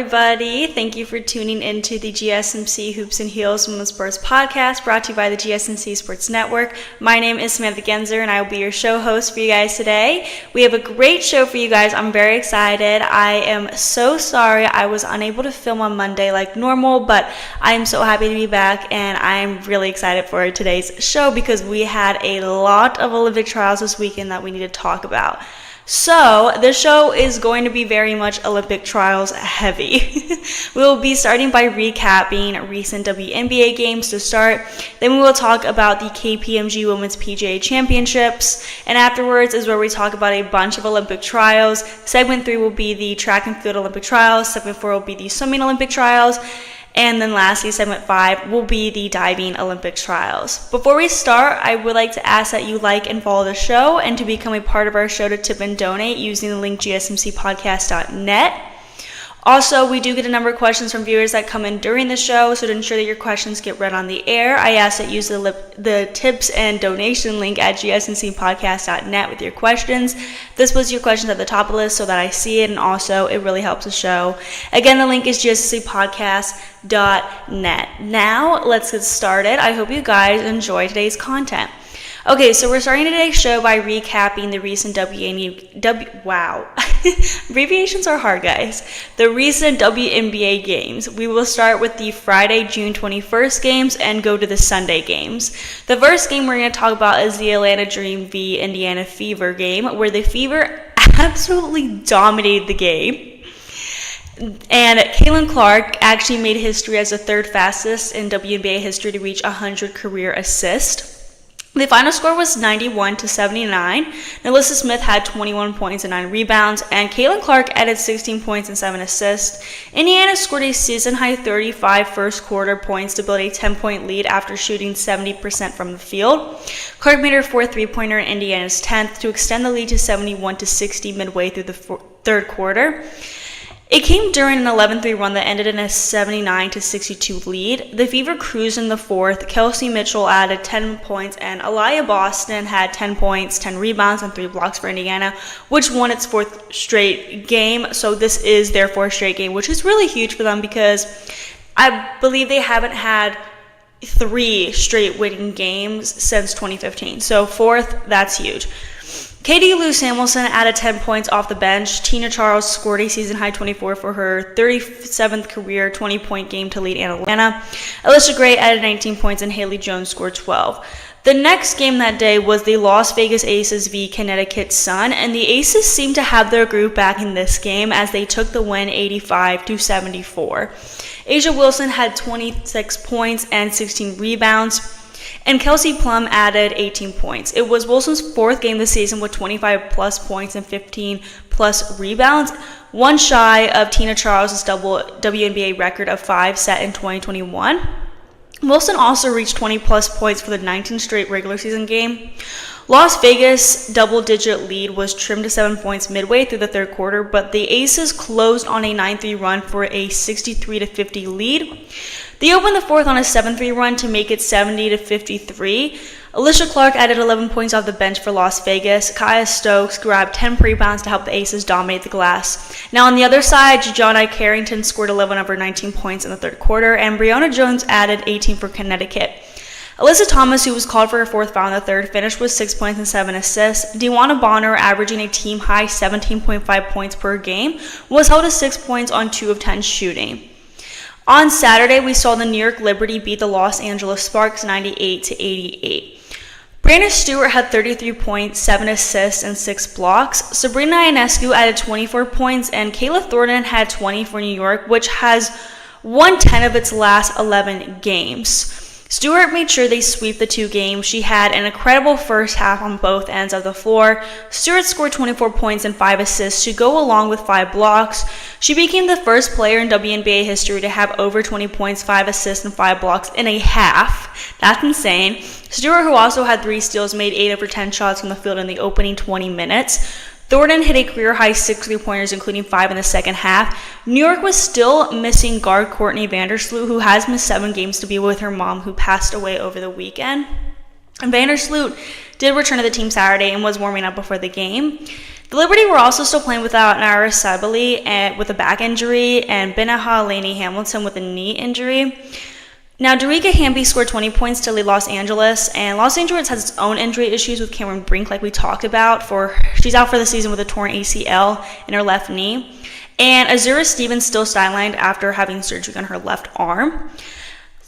everybody. Thank you for tuning into the GSMC Hoops and Heels Women's Sports Podcast, brought to you by the GSMC Sports Network. My name is Samantha Genzer, and I will be your show host for you guys today. We have a great show for you guys. I'm very excited. I am so sorry I was unable to film on Monday like normal, but I am so happy to be back, and I'm really excited for today's show because we had a lot of Olympic trials this weekend that we need to talk about. So, the show is going to be very much Olympic trials heavy. We will be starting by recapping recent WNBA games to start. Then we will talk about the KPMG Women's PGA Championships. And afterwards is where we talk about a bunch of Olympic trials. Segment 3 will be the Track and Field Olympic Trials. Segment 4 will be the Swimming Olympic Trials. And then lastly, segment 5 will be the diving Olympic trials. Before we start, I would like to ask that you like and follow the show, and to become a part of our show to tip and donate using the link gsmcpodcast.net. Also, we do get a number of questions from viewers that come in during the show, so to ensure that your questions get read on the air, I ask that you use the tips and donation link at gsmcpodcast.net with your questions. This puts your questions at the top of the list so that I see it, and also it really helps the show. Again, the link is gsmcpodcast.net. Now, let's get started. I hope you guys enjoy today's content. Okay, so we're starting today's show by recapping the recent abbreviations are hard, guys. The recent WNBA games. We will start with the Friday, June 21st games and go to the Sunday games. The first game we're going to talk about is the Atlanta Dream v. Indiana Fever game, where the Fever absolutely dominated the game. And Caitlin Clark actually made history as the third fastest in WNBA history to reach 100 career assists. The final score was 91-79. Alyssa Smith had 21 points and 9 rebounds, and Caitlin Clark added 16 points and 7 assists. Indiana scored a season-high 35 first-quarter points to build a 10-point lead after shooting 70% from the field. Clark made her fourth three-pointer in Indiana's 10th to extend the lead to 71-60 midway through the third quarter. It came during an 11-3 run that ended in a 79-62 lead. The Fever cruised in the fourth. Kelsey Mitchell added 10 points, and Aaliyah Boston had 10 points, 10 rebounds, and 3 blocks for Indiana, which won its fourth straight game. So this is their fourth straight game, which is really huge for them because I believe they haven't had 3 straight winning games since 2015. So fourth, that's huge. Katie Lou Samuelson added 10 points off the bench. Tina Charles scored a season-high 24 for her 37th career 20-point game to lead Atlanta. Alicia Gray added 19 points, and Haley Jones scored 12. The next game that day was the Las Vegas Aces v. Connecticut Sun, and the Aces seemed to have their group back in this game as they took the win 85-74. Asia Wilson had 26 points and 16 rebounds. And Kelsey Plum added 18 points. It was Wilson's fourth game this season with 25-plus points and 15-plus rebounds, one shy of Tina Charles' double WNBA record of 5 set in 2021. Wilson also reached 20-plus points for the 19th straight regular season game. Las Vegas' double-digit lead was trimmed to 7 points midway through the third quarter, but the Aces closed on a 9-3 run for a 63-50 lead. They opened the fourth on a 7-3 run to make it 70-53. Alicia Clark added 11 points off the bench for Las Vegas. Kaya Stokes grabbed 10 rebounds to help the Aces dominate the glass. Now on the other side, Jajana Carrington scored 11 of her 19 points in the third quarter, and Breonna Jones added 18 for Connecticut. Alyssa Thomas, who was called for her fourth foul in the third, finished with 6 points and 7 assists. Dewana Bonner, averaging a team-high 17.5 points per game, was held to 6 points on 2 of 10 shooting. On Saturday, we saw the New York Liberty beat the Los Angeles Sparks 98-88. Brandon Stewart had 33 points, 7 assists, and 6 blocks. Sabrina Ionescu added 24 points, and Kayla Thornton had 20 for New York, which has won 10 of its last 11 games. Stewart made sure they sweep the 2 games. She had an incredible first half on both ends of the floor. Stewart scored 24 points and 5 assists to go along with 5 blocks. She became the first player in WNBA history to have over 20 points, 5 assists, and 5 blocks in a half. That's insane. Stewart, who also had 3 steals, made 8 of her 10 shots from the field in the opening 20 minutes. Thornton hit a career-high 6 3-pointers, including 5 in the second half. New York was still missing guard Courtney Vandersloot, who has missed 7 games to be with her mom, who passed away over the weekend. And Vandersloot did return to the team Saturday and was warming up before the game. The Liberty were also still playing without Naira Sabali with a back injury and Benaha Laney Hamilton with a knee injury. Now, Dariqa Hamby scored 20 points to lead Los Angeles, and Los Angeles has its own injury issues with Cameron Brink, like we talked about. She's out for the season with a torn ACL in her left knee. And Azura Stevens still sidelined after having surgery on her left arm.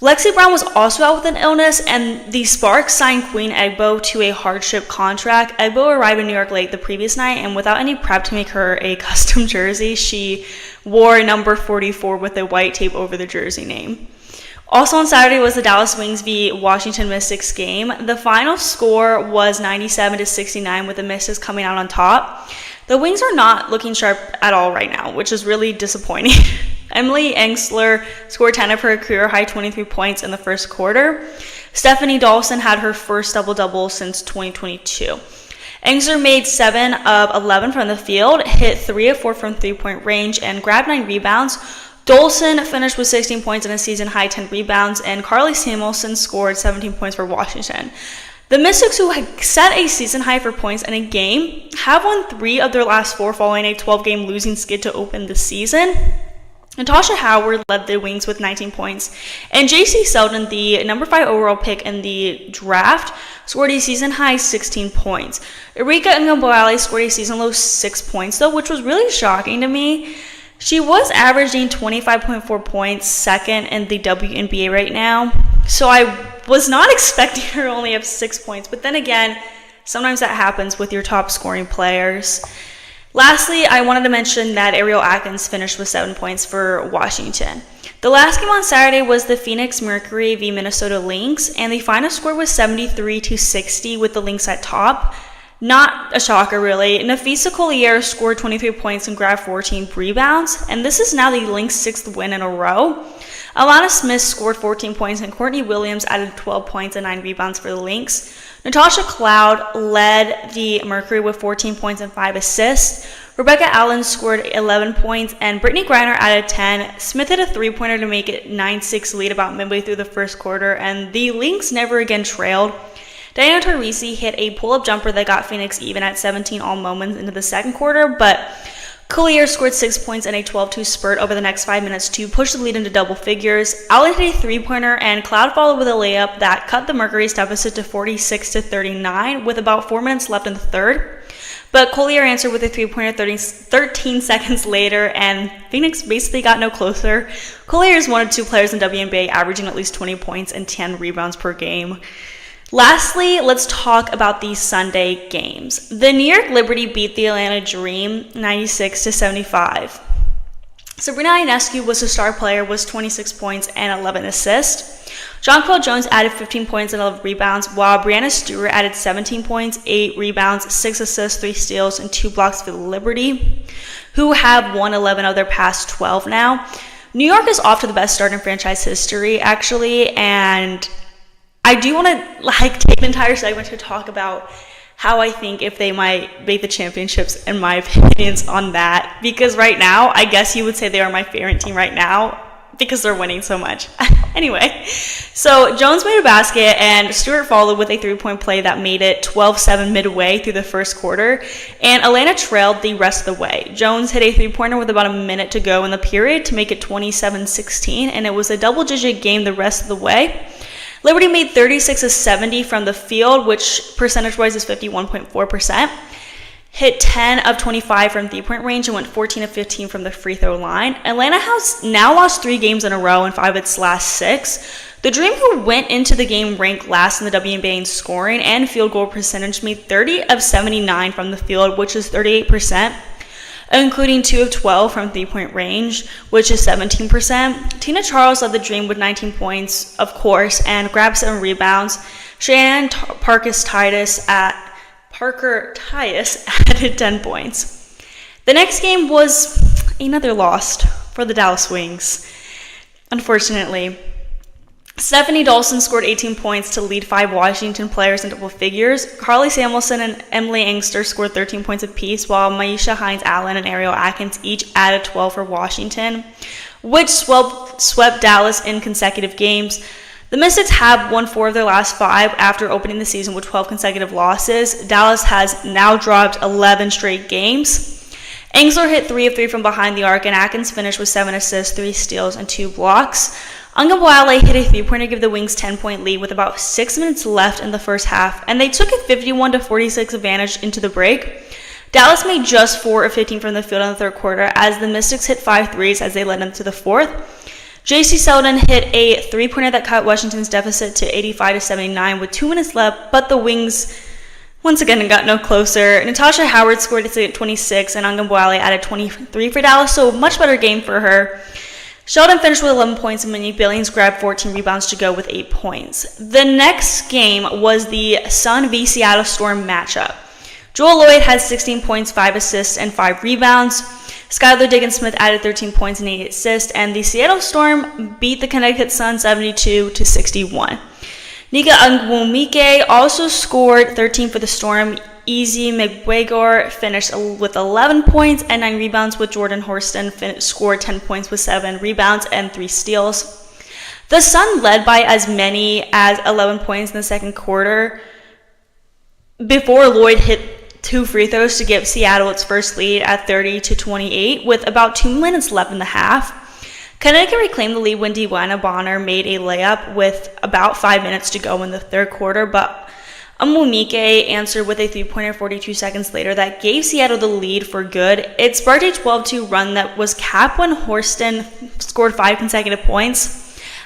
Lexi Brown was also out with an illness, and the Sparks signed Queen Egbo to a hardship contract. Egbo arrived in New York late the previous night, and without any prep to make her a custom jersey, she wore number 44 with a white tape over the jersey name. Also on Saturday was the Dallas Wings v. Washington Mystics game. The final score was 97-69 with the Mystics coming out on top. The Wings are not looking sharp at all right now, which is really disappointing. Emily Engstler scored 10 of her career-high 23 points in the first quarter. Stephanie Dawson had her first double-double since 2022. Engstler made 7 of 11 from the field, hit 3 of 4 from three-point range, and grabbed 9 rebounds. Dolson finished with 16 points and a season-high 10 rebounds, and Carly Samuelson scored 17 points for Washington. The Mystics, who had set a season-high for points in a game, have won 3 of their last 4 following a 12-game losing skid to open the season. Natasha Howard led the Wings with 19 points, and J.C. Selden, the number 5 overall pick in the draft, scored a season-high 16 points. Erika Ngabwale scored a season-low 6 points, though, which was really shocking to me. She was averaging 25.4 points, second in the WNBA right now, so I was not expecting her to only have 6 points, but then again, sometimes that happens with your top scoring players. Lastly, I wanted to mention that Ariel Atkins finished with 7 points for Washington. The last game on Saturday was the Phoenix Mercury v. Minnesota Lynx, and the final score was 73-60 with the Lynx at top. Not a shocker, really. Nafisa Collier scored 23 points and grabbed 14 rebounds, and this is now the Lynx' 6th win in a row. Alana Smith scored 14 points, and Courtney Williams added 12 points and 9 rebounds for the Lynx. Natasha Cloud led the Mercury with 14 points and 5 assists. Rebecca Allen scored 11 points, and Brittany Griner added 10. Smith hit a three-pointer to make it 9-6 lead about midway through the first quarter, and the Lynx never again trailed. Diana Taurasi hit a pull-up jumper that got Phoenix even at 17 all moments into the second quarter, but Collier scored 6 points in a 12-2 spurt over the next 5 minutes to push the lead into double figures. Allen hit a three-pointer, and Cloud followed with a layup that cut the Mercury's deficit to 46-39 with about 4 minutes left in the third. But Collier answered with a three-pointer 13 seconds later, and Phoenix basically got no closer. Collier is one of 2 players in WNBA averaging at least 20 points and 10 rebounds per game. Lastly, let's talk about these Sunday games. The New York Liberty beat the Atlanta Dream 96-75. Sabrina Ionescu was the star player with 26 points and 11 assists. Jonquel Jones added 15 points and 11 rebounds, while Brianna Stewart added 17 points, 8 rebounds, 6 assists, 3 steals, and 2 blocks for the Liberty, who have won 11 of their past 12 now. New York is off to the best start in franchise history, actually, and I do want to take an entire segment to talk about how I think if they might make the championships and my opinions on that, because right now, I guess you would say they are my favorite team right now because they're winning so much. Anyway, so Jones made a basket and Stewart followed with a three-point play that made it 12-7 midway through the first quarter, and Atlanta trailed the rest of the way. Jones hit a three-pointer with about a minute to go in the period to make it 27-16, and it was a double-digit game the rest of the way. Liberty made 36 of 70 from the field, which percentage-wise is 51.4%. Hit 10 of 25 from three-point range and went 14 of 15 from the free throw line. Atlanta has now lost 3 games in a row in 5 of its last 6. The Dream, who went into the game ranked last in the WNBA in scoring and field goal percentage, made 30 of 79 from the field, which is 38%. Including 2 of 12 from three-point range, which is 17%. Tina Charles led the Dream with 19 points, of course, and grabbed 7 rebounds. Shannon Parker-Titus added 10 points. The next game was another loss for the Dallas Wings, unfortunately. Stephanie Dawson scored 18 points to lead 5 Washington players in double figures. Carly Samuelson and Emily Engster scored 13 points apiece, while Maisha Hines-Allen and Ariel Atkins each added 12 for Washington, which swept Dallas in consecutive games. The Mystics have won 4 of their last 5 after opening the season with 12 consecutive losses. Dallas has now dropped 11 straight games. Angsler hit 3 of 3 from behind the arc, and Atkins finished with 7 assists, 3 steals, and 2 blocks. Ungabwale hit a 3-pointer to give the Wings 10-point lead with about 6 minutes left in the first half, and they took a 51-46 advantage into the break. Dallas made just 4 of 15 from the field in the third quarter as the Mystics hit 5 threes as they led into the fourth. J.C. Selden hit a 3-pointer that cut Washington's deficit to 85-79 with 2 minutes left, but the Wings once again got no closer. Natasha Howard scored at 26 and Ungabwale added 23 for Dallas, so much better game for her. Sheldon finished with 11 points and Monique Billings grabbed 14 rebounds to go with 8 points. The next game was the Sun v Seattle Storm matchup. Joel Lloyd had 16 points, 5 assists, and 5 rebounds. Skylar Diggins-Smith added 13 points and 8 assists, and the Seattle Storm beat the Connecticut Sun 72-61. Nika Nwumike also scored 13 for the Storm. Easy McGregor finished with 11 points and 9 rebounds, with Jordan Horston scored 10 points with 7 rebounds and 3 steals. The Sun led by as many as 11 points in the second quarter before Lloyd hit 2 free throws to give Seattle its first lead at 30-28 with about 2 minutes left in the half. Connecticut reclaimed the lead when Dewana Bonner made a layup with about 5 minutes to go in the third quarter, but Nwumike answered with a 3-pointer 42 seconds later that gave Seattle the lead for good. It sparked a 12-2 run that was capped when Horston scored 5 consecutive points.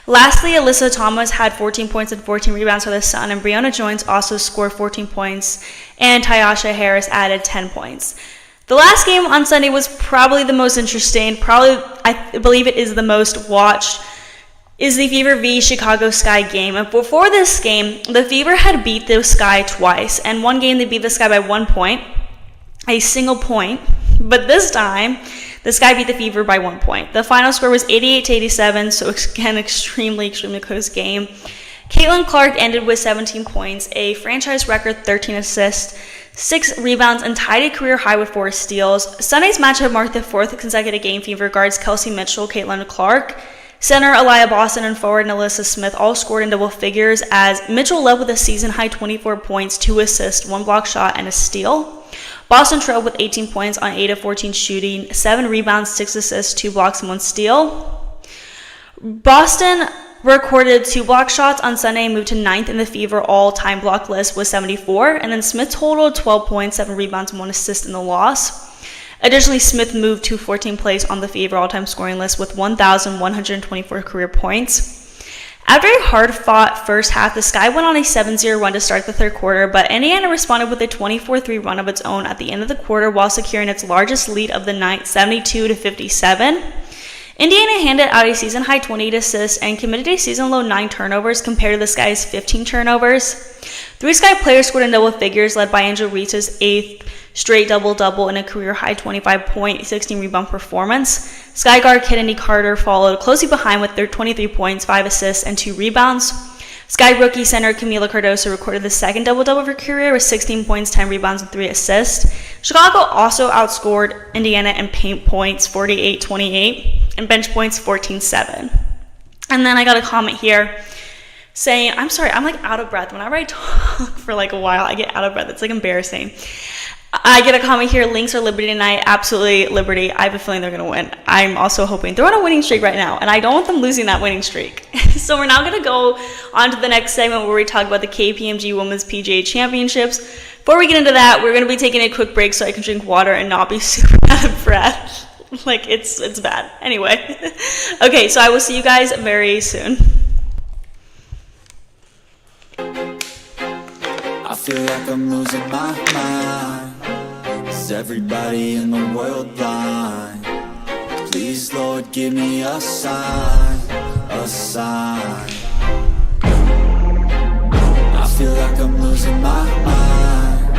Lastly, Alyssa Thomas had 14 points and 14 rebounds for the Sun, and Brianna Jones also scored 14 points, and Tyasha Harris added 10 points. The last game on Sunday was probably the most interesting, I believe it is the most watched, is the Fever v Chicago Sky game. And before this game, the Fever had beat the Sky twice, and one game they beat the Sky by 1 point, a single point, but this time the Sky beat the Fever by 1 point. The final score was 88-87, so again, extremely close game. Caitlin Clark ended with 17 points, a franchise record 13 assists, 6 rebounds, and tied a career high with 4 steals. Sunday's matchup marked the 4th consecutive game Fever guards Kelsey Mitchell, Caitlin Clark, center Aaliyah Boston, and forward Alyssa Smith all scored in double figures as Mitchell led with a season-high 24 points, 2 assists, 1 block shot, and a steal. Boston trailed with 18 points on 8 of 14 shooting, 7 rebounds, 6 assists, 2 blocks, and 1 steal. Boston recorded 2 block shots on Sunday and moved to 9th in the Fever all-time block list with 74, and then Smith totaled 12 points, 7 rebounds, and 1 assist in the loss. Additionally, Smith moved to 14th place on the Fever all-time scoring list with 1,124 career points. After a hard-fought first half, the Sky went on a 7-0 run to start the third quarter, but Indiana responded with a 24-3 run of its own at the end of the quarter while securing its largest lead of the night, 72-57. Indiana handed out a season-high 28 assists and committed a season-low 9 turnovers compared to the Sky's 15 turnovers. 3 Sky players scored in double figures, led by Angel Reese's 8th straight double-double and a career-high 25-point, 16-rebound performance. Sky guard Kennedy Carter followed closely behind with their 23 points, 5 assists, and 2 rebounds. Sky rookie center Camila Cardoso recorded the second double-double of her career with 16 points, 10 rebounds, and 3 assists. Chicago also outscored Indiana in paint points 48-28 and bench points 14-7. And then I got a comment here saying, I'm sorry, I'm like out of breath. Whenever I talk for like a while, I get out of breath. It's like embarrassing. I get a comment here, Lynx or Liberty tonight. Absolutely Liberty. I have a feeling they're going to win. I'm also hoping. They're on a winning streak right now, and I don't want them losing that winning streak. So we're now going to go on to the next segment where we talk about the KPMG Women's PGA Championships. Before we get into that, we're going to be taking a quick break so I can drink water and not be super out of breath. Like, it's bad. Anyway. Okay, so I will see you guys very soon. I feel like I'm losing my mind. Is everybody in the world blind? Please, Lord, give me a sign, a sign. I feel like I'm losing my mind.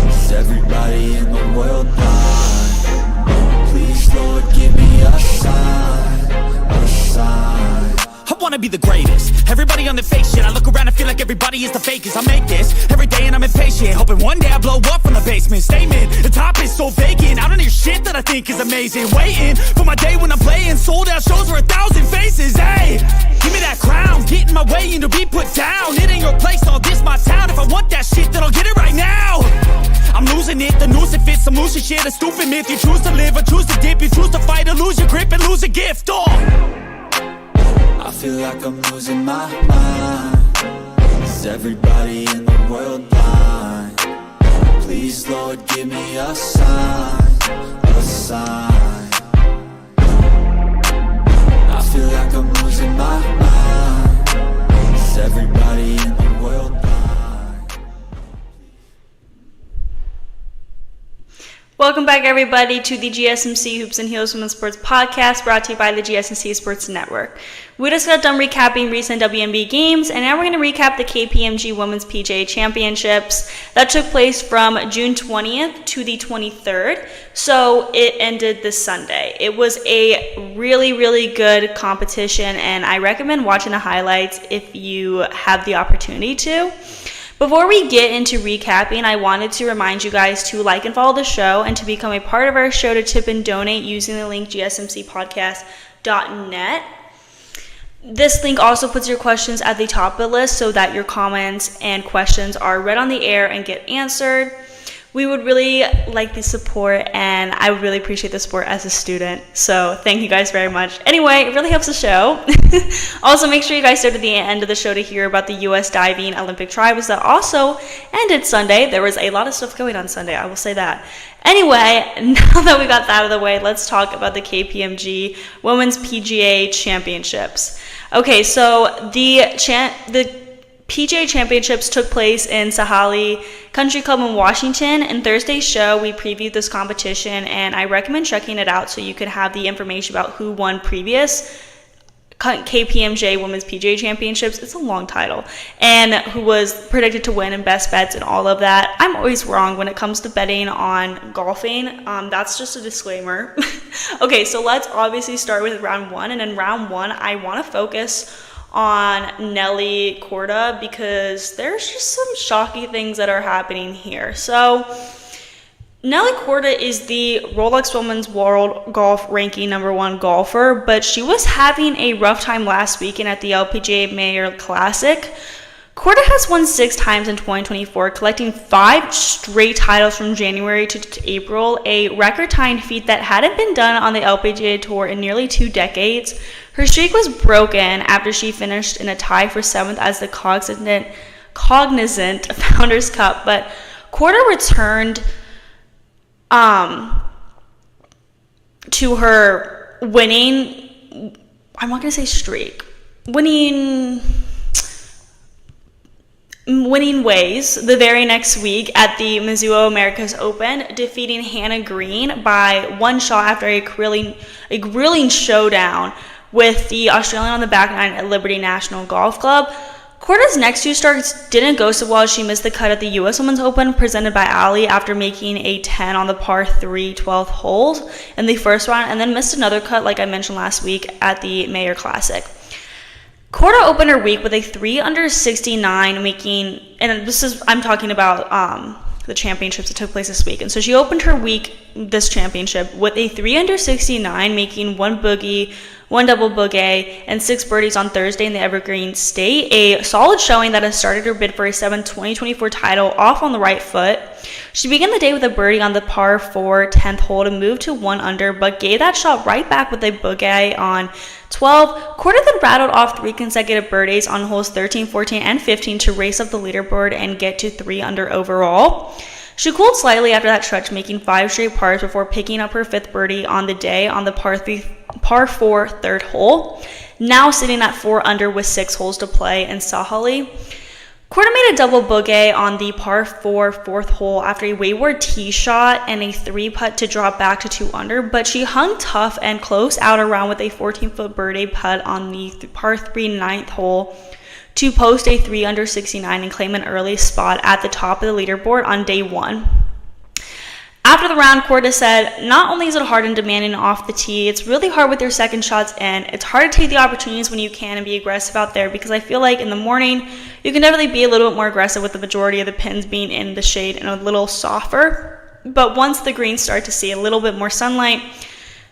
Is everybody in the world blind? Please, Lord, give me a sign, a sign. I wanna be the greatest. Everybody on the fake shit. I look around and feel like everybody is the fakest. I make this every day and I'm impatient, hoping one day I blow up from the basement. Statement, the top is so vacant, I don't hear shit that I think is amazing. Waiting for my day when I'm playing sold out shows for 1,000 faces. Hey, give me that crown, get in my way and to be put down. It ain't your place, all this my town. If I want that shit, then I'll get it right now. I'm losing it, the noose it fits, some losing shit, a stupid myth. You choose to live or choose to dip, you choose to fight or lose your grip and lose a gift. Oh, I feel like I'm losing my mind. Is everybody in the world blind? Please, Lord, give me a sign, a sign. I feel like I'm losing my mind. Is everybody in the world blind? Welcome back, everybody, to the GSMC Hoops and Heels Women's Sports Podcast, brought to you by the GSMC Sports Network. We just got done recapping recent WNBA games, and now we're going to recap the KPMG Women's PGA Championships that took place from June 20th to the 23rd. So it ended this Sunday. It was a really, really good competition, and I recommend watching the highlights if you have the opportunity to. Before we get into recapping, I wanted to remind you guys to like and follow the show and to become a part of our show to tip and donate using the link gsmcpodcast.net. This link also puts your questions at the top of the list so that your comments and questions are read on the air and get answered. We would really like the support, and I would really appreciate the support as a student. So thank you guys very much. Anyway, it really helps the show. Also, make sure you guys stay to the end of the show to hear about the U.S. Diving Olympic Trials that also ended Sunday. There was a lot of stuff going on Sunday, I will say that. Anyway, now that we got that out of the way, let's talk about the KPMG Women's PGA Championships. Okay, so the PGA Championships took place in Sahalee Country Club in Washington. In Thursday's show, we previewed this competition, and I recommend checking it out so you could have the information about who won previous KPMG Women's PGA Championships. It's a long title. And who was predicted to win in best bets and all of that. I'm always wrong when it comes to betting on golfing. That's just a disclaimer. Okay, so let's obviously start with round one. And in round one, I want to focus on Nelly Korda because there's just some shocking things that are happening here. So Nelly Korda is the Rolex Women's World Golf Ranking #1 golfer, but she was having a rough time last weekend at the LPGA Mayor Classic. Korda has won 6 times in 2024, collecting 5 straight titles from January to April, a record-tying feat that hadn't been done on the LPGA Tour in nearly 2 decades. Her streak was broken after she finished in a tie for 7th as the Cognizant Founders Cup, but Korda returned to her winning, I'm not going to say streak, winning ways the very next week at the Mizuho Americas Open, defeating Hannah Green by 1 shot after a grilling showdown with the Australian on the back nine at Liberty National Golf Club. Korda's next 2 starts didn't go so well as she missed the cut at the U.S. Women's Open presented by Aaliyah after making a 10 on the par 3 12th hole in the first round, and then missed another cut like I mentioned last week at the Mayor Classic. Korda opened her week with a 3 under 69, making, and I'm talking about the championships that took place this week. And so she opened her week, this championship, with a 3 under 69, making 1 bogey, 1 double bogey, and 6 birdies on Thursday in the Evergreen State. A solid showing that has started her bid for a 7th 2024 title off on the right foot. She began the day with a birdie on the par 4 10th hole to move to 1 under, but gave that shot right back with a bogey on 12. Korda then rattled off 3 consecutive birdies on holes 13, 14, and 15 to race up the leaderboard and get to 3 under overall. She cooled slightly after that stretch, making 5 straight pars before picking up her 5th birdie on the day on the par 4 3rd hole, now sitting at 4 under with 6 holes to play in Sahalee. Korda made a double bogey on the par 4 4th hole after a wayward tee shot and a 3-putt to drop back to 2 under, but she hung tough and closed out around with a 14-foot birdie putt on the par 3 9th hole to post a 3 under 69 and claim an early spot at the top of the leaderboard on day 1. After the round, Korda said, "Not only is it hard and demanding off the tee, it's really hard with your second shots in. It's hard to take the opportunities when you can and be aggressive out there, because I feel like in the morning, you can definitely be a little bit more aggressive with the majority of the pins being in the shade and a little softer. But once the greens start to see a little bit more sunlight,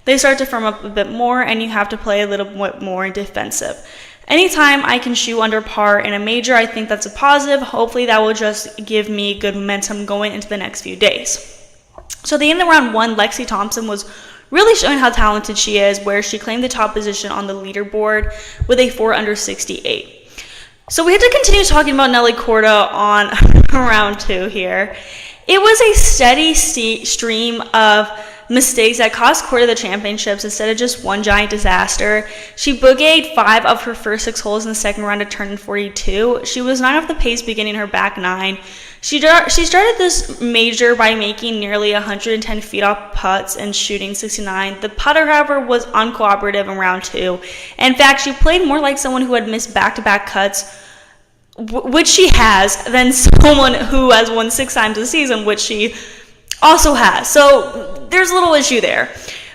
they start to firm up a bit more, and you have to play a little bit more defensive. Anytime I can shoot under par in a major, I think that's a positive. Hopefully that will just give me good momentum going into the next few days." So at the end of round 1, Lexi Thompson was really showing how talented she is, where she claimed the top position on the leaderboard with a 4 under 68. So we had to continue talking about Nelly Korda on round 2 here. It was a steady stream of mistakes that cost Korda the championships instead of just one giant disaster. She boogieed 5 of her first 6 holes in the second round to turn in 42. She was 9 off the pace beginning her back 9. She started this major by making nearly 110 feet off putts and shooting 69. The putter, however, was uncooperative in round 2. In fact, she played more like someone who had missed back-to-back cuts, which she has, than someone who has won 6 times this season, which she also has. So there's a little issue there.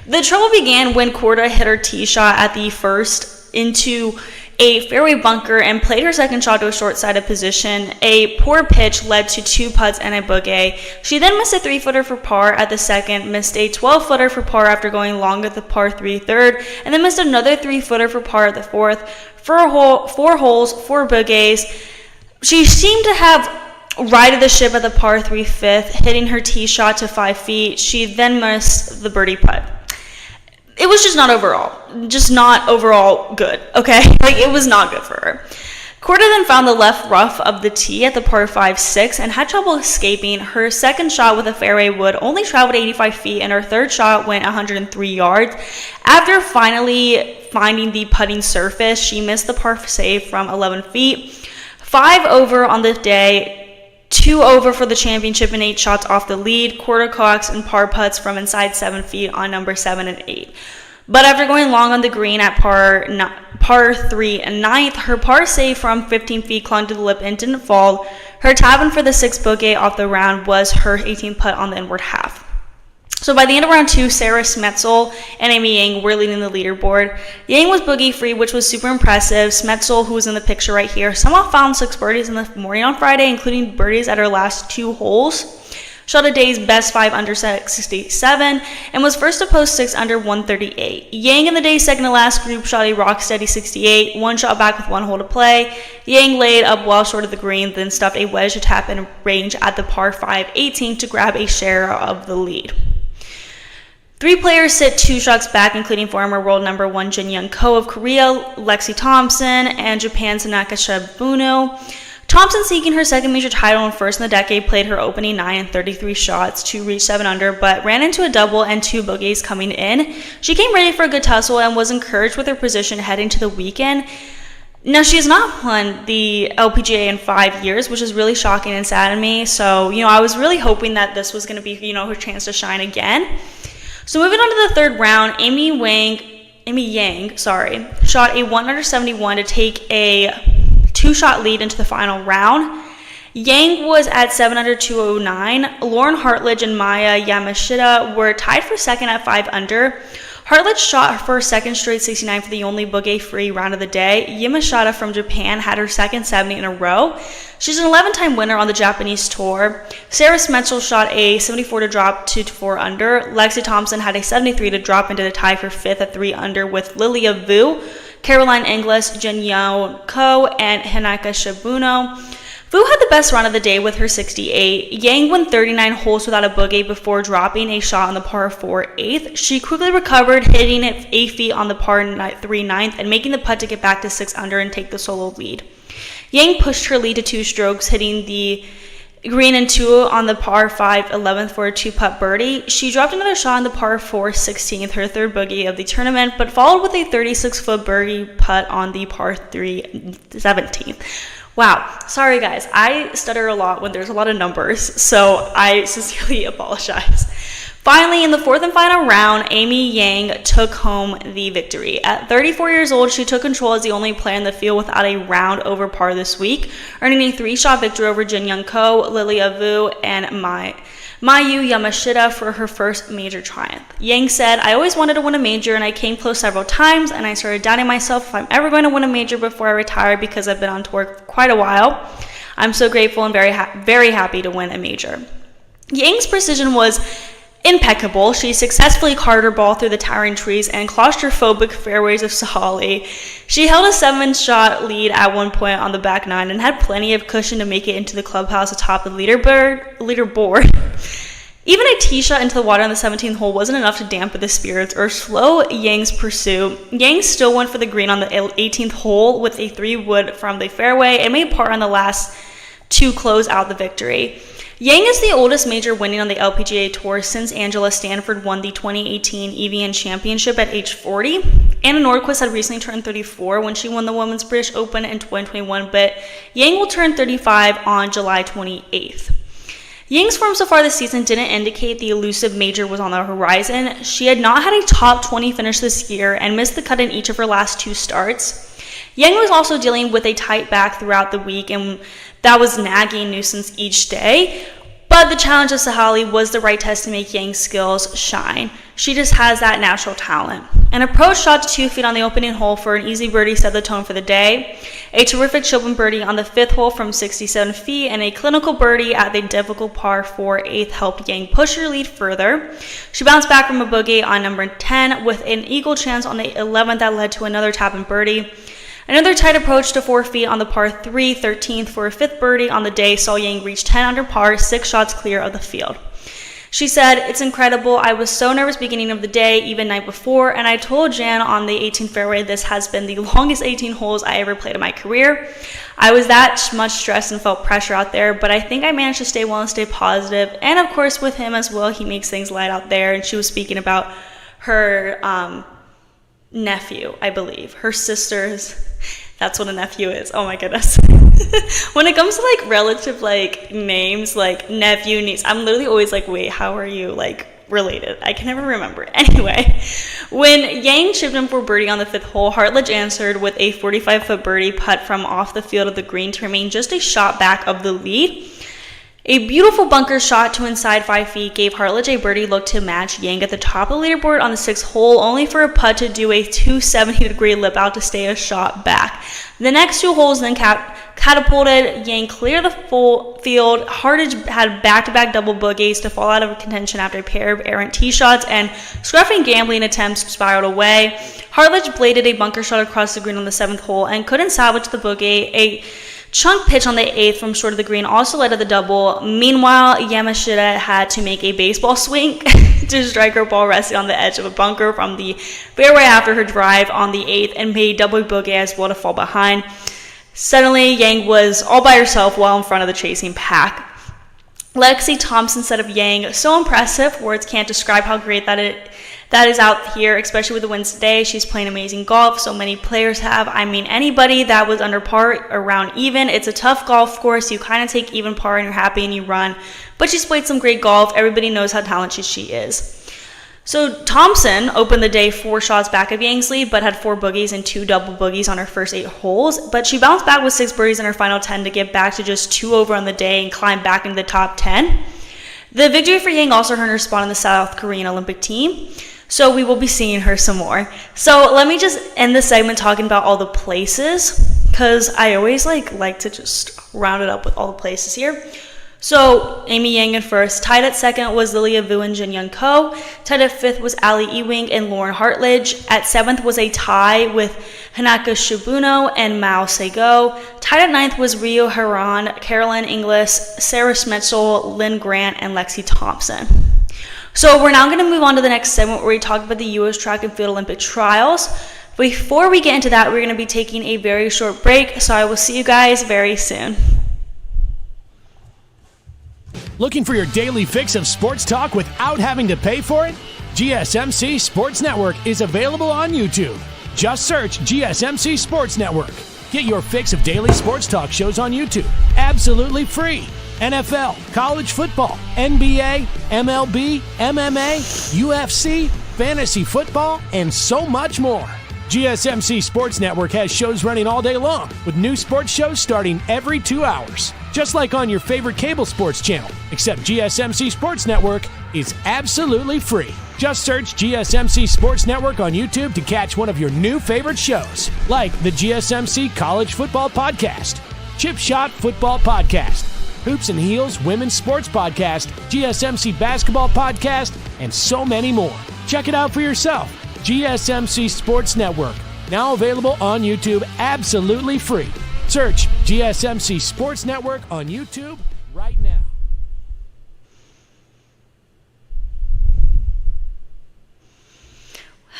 The trouble began when Korda hit her tee shot at the first into a fairway bunker and played her second shot to a short-sided position. A poor pitch led to 2 putts and a bogey. She then missed a 3-footer for par at the second, missed a 12-footer for par after going long at the par 3 third, and then missed another 3-footer for par at the fourth. 4 holes, 4 bogeys. She seemed to have righted the ship at the par 3 fifth, hitting her tee shot to 5 feet. She then missed the birdie putt. It was just not overall good, okay? Like, it was not good for her. Korda then found the left rough of the tee at the par 5-6 and had trouble escaping. Her second shot with a fairway wood only traveled 85 feet, and her third shot went 103 yards. After finally finding the putting surface, she missed the par save from 11 feet. 5 over on the day, 2 over for the championship, and 8 shots off the lead. Korda clocks and par putts from inside 7 feet on number 7 and 8. But after going long on the green at par 3 and 9th, her par save from 15 feet clung to the lip and didn't fall. Her tap-in for the 6th bogey off the round was her 18th putt on the inward half. So by the end of round 2, Sarah Smetzel and Amy Yang were leading the leaderboard. Yang was bogey-free, which was super impressive. Smetzel, who was in the picture right here, somehow found 6 birdies in the morning on Friday, including birdies at her last 2 holes. Shot a day's best 5 under 67, and was first to post 6 under 138. Yang in the day's second to last group shot a rock steady 68, 1 shot back with 1 hole to play. Yang laid up well short of the green, then stuffed a wedge to tap in range at the par 5 18 to grab a share of the lead. 3 players sit 2 shots back, including former world number 1 Jin Young Ko of Korea, Lexi Thompson, and Japan's Tanaka Shibuno. Thompson, seeking her second major title and first in the decade, played her opening 9 and 33 shots to reach 7 under, but ran into a double and 2 bogeys coming in. She came ready for a good tussle and was encouraged with her position heading to the weekend. Now, she has not won the LPGA in 5 years, which is really shocking and sad to me. So, I was really hoping that this was going to be, her chance to shine again. So moving on to the third round, Amy Yang, shot a 1 under 71 to take a 2-shot lead into the final round. Yang was at 7 under 209. Lauren Hartledge and Maya Yamashita were tied for second at 5 under. Hartledge shot for her second straight 69 for the only bogey-free round of the day. Yamashita from Japan had her second 70 in a row. She's an 11-time winner on the Japanese tour. Sarah Smetzel shot a 74 to drop to 4 under. Lexi Thompson had a 73 to drop into the tie for 5th at 3 under with Lilia Vu, Caroline Inglis, Jin Young Ko, and Hinaka Shibuno. Vu had the best run of the day with her 68. Yang won 39 holes without a bogey before dropping a shot on the par 4 8th. She quickly recovered, hitting it 8 feet on the par 3 9th and making the putt to get back to 6 under and take the solo lead. Yang pushed her lead to 2 strokes, hitting the green and 2 on the par 5 11th for a 2-putt birdie. She dropped another shot on the par 4 16th, her 3rd bogey of the tournament, but followed with a 36-foot birdie putt on the par 3 17th. Wow, sorry guys, I stutter a lot when there's a lot of numbers, so I sincerely apologize. Finally, in the fourth and final round, Amy Yang took home the victory. At 34 years old, she took control as the only player in the field without a round over par this week, earning a 3-shot victory over Jin Young Ko, Aaliyah Vu, and Mayu Yamashita for her first major triumph. Yang said, "I always wanted to win a major, and I came close several times, and I started doubting myself if I'm ever going to win a major before I retire because I've been on tour for quite a while. I'm so grateful and very happy to win a major." Yang's precision was impeccable. She successfully carved her ball through the towering trees and claustrophobic fairways of Sahalee. She held a 7-shot lead at one point on the back nine and had plenty of cushion to make it into the clubhouse atop the leaderboard. Even a tee shot into the water on the 17th hole wasn't enough to dampen the spirits or slow Yang's pursuit. Yang still went for the green on the 18th hole with a 3-wood from the fairway and made par on the last 2 close out the victory. Yang is the oldest major winning on the LPGA Tour since Angela Stanford won the 2018 EVN Championship at age 40. Anna Nordquist had recently turned 34 when she won the Women's British Open in 2021, but Yang will turn 35 on July 28th. Yang's form so far this season didn't indicate the elusive major was on the horizon. She had not had a top 20 finish this year and missed the cut in each of her last 2 starts. Yang was also dealing with a tight back throughout the week, and that was nagging nuisance each day. But the challenge of Sahalee was the right test to make Yang's skills shine. She just has that natural talent. An approach shot to 2 feet on the opening hole for an easy birdie set the tone for the day. A terrific chip-in birdie on the 5th hole from 67 feet and a clinical birdie at the difficult par 4 8th helped Yang push her lead further. She bounced back from a bogey on number 10 with an eagle chance on the 11th that led to another tap-in birdie. Another tight approach to 4 feet on the par 3 13th for a 5th birdie on the day saw Yang reach 10 under par, 6 shots clear of the field. She said, "It's incredible. I was so nervous beginning of the day, even night before, and I told Jan on the 18th fairway this has been the longest 18 holes I ever played in my career. I was that much stressed and felt pressure out there, but I think I managed to stay well and stay positive. And of course with him as well, he makes things light out there." And she was speaking about her nephew, I believe. Her sister's, that's what a nephew is. Oh my goodness. When it comes to like relative like names, like nephew, niece, I'm literally always like, wait, how are you like related? I can never remember. Anyway, when Yang chipped in for birdie on the 5th hole, Hartledge answered with a 45-foot birdie putt from off the field of the green to remain just a shot back of the lead. A beautiful bunker shot to inside 5 feet gave Hartledge a birdie look to match Yang at the top of the leaderboard on the 6th hole, only for a putt to do a 270-degree lip out to stay a shot back. The next 2 holes then catapulted Yang clear the full field. Hartledge had back-to-back double bogeys to fall out of contention after a pair of errant tee shots and scruffing gambling attempts spiraled away. Hartledge bladed a bunker shot across the green on the 7th hole and couldn't salvage the bogey. A chunk pitch on the 8th from short of the green also led to the double. Meanwhile, Yamashita had to make a baseball swing to strike her ball resting on the edge of a bunker from the fairway after her drive on the 8th and made double bogey as well to fall behind. Suddenly, Yang was all by herself well in front of the chasing pack. Lexi Thompson said of Yang, "So impressive. Words can't describe how great that is out here, especially with the wins today. She's playing amazing golf. So many players have. I mean, anybody that was under par, around even. It's a tough golf course. You kind of take even par and you're happy and you run. But she's played some great golf. Everybody knows how talented she is." So Thompson opened the day 4 shots back of Yang's lead, but had 4 boogies and 2 double boogies on her first 8 holes. But she bounced back with 6 birdies in her final 10 to get back to just 2 over on the day and climb back into the top 10. The victory for Yang also earned her spot on the South Korean Olympic team. So we will be seeing her some more. So let me just end this segment talking about all the places, because I always like to just round it up with all the places here. So Amy Yang in first. Tied at second was Aaliyah Vu and Jin Young Ko. Tied at 5th was Ali Ewing and Lauren Hartledge. At 7th was a tie with Hanaka Shibuno and Mao Sego. Tied at 9th was Rio Haran, Carolyn Inglis, Sarah Schmetzel, Lynn Grant, and Lexi Thompson. So we're now going to move on to the next segment where we talk about the U.S. Track and Field Olympic Trials. Before we get into that, we're going to be taking a very short break, so I will see you guys very soon. Looking for your daily fix of sports talk without having to pay for it? GSMC Sports Network is available on YouTube. Just search GSMC Sports Network. Get your fix of daily sports talk shows on YouTube, absolutely free. NFL, college football, NBA, MLB, MMA, UFC, fantasy football, and so much more. GSMC Sports Network has shows running all day long, with new sports shows starting every 2 hours. Just like on your favorite cable sports channel, except GSMC Sports Network is absolutely free. Just search GSMC Sports Network on YouTube to catch one of your new favorite shows, like the GSMC College Football Podcast, Chip Shot Football Podcast, Hoops and Heels Women's Sports Podcast, GSMC Basketball Podcast, and so many more. Check it out for yourself. GSMC Sports Network, now available on YouTube absolutely free. Search GSMC Sports Network on YouTube right now.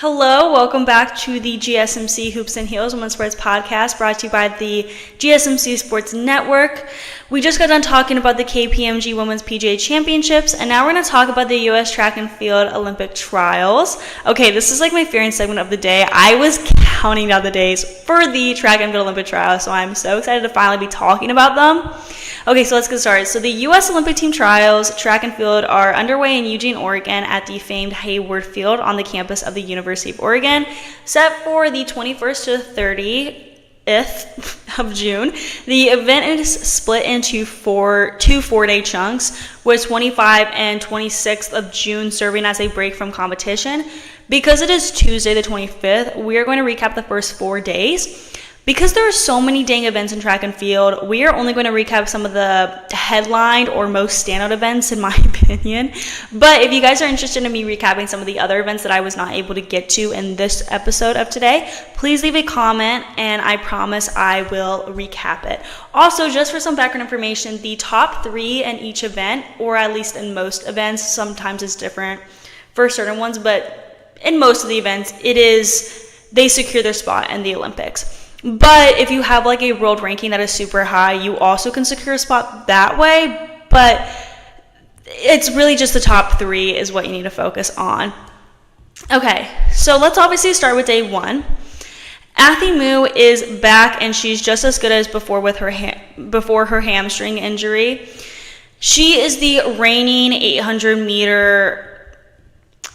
Hello, welcome back to the GSMC Hoops and Heels Women's Sports Podcast, brought to you by the GSMC Sports Network. We just got done talking about the KPMG Women's PGA Championships, and now we're going to talk about the U.S. Track and Field Olympic Trials. Okay, this is like my favorite segment of the day. I was counting down the days for the Track and Field Olympic Trials, so I'm so excited to finally be talking about them. Okay, so let's get started. So the U.S. Olympic Team Trials, Track and Field, are underway in Eugene, Oregon at the famed Hayward Field on the campus of the University of Oregon, set for the 21st to 30th of June. The event is split into two 4-day chunks, with 25 and 26th of June serving as a break from competition. Because it is Tuesday the 25th, we are going to recap the first 4 days. Because there are so many dang events in track and field, we are only going to recap some of the headlined or most standout events, in my opinion. But if you guys are interested in me recapping some of the other events that I was not able to get to in this episode of today, please leave a comment, and I promise I will recap it. Also, just for some background information, the top 3 in each event, or at least in most events, sometimes it's different for certain ones, but in most of the events, they secure their spot in the Olympics. But if you have like a world ranking that is super high, you also can secure a spot that way. But it's really just the top 3 is what you need to focus on. Okay, so let's obviously start with day 1. Athing Mu is back, and she's just as good as before with before her hamstring injury. She is the reigning 800-meter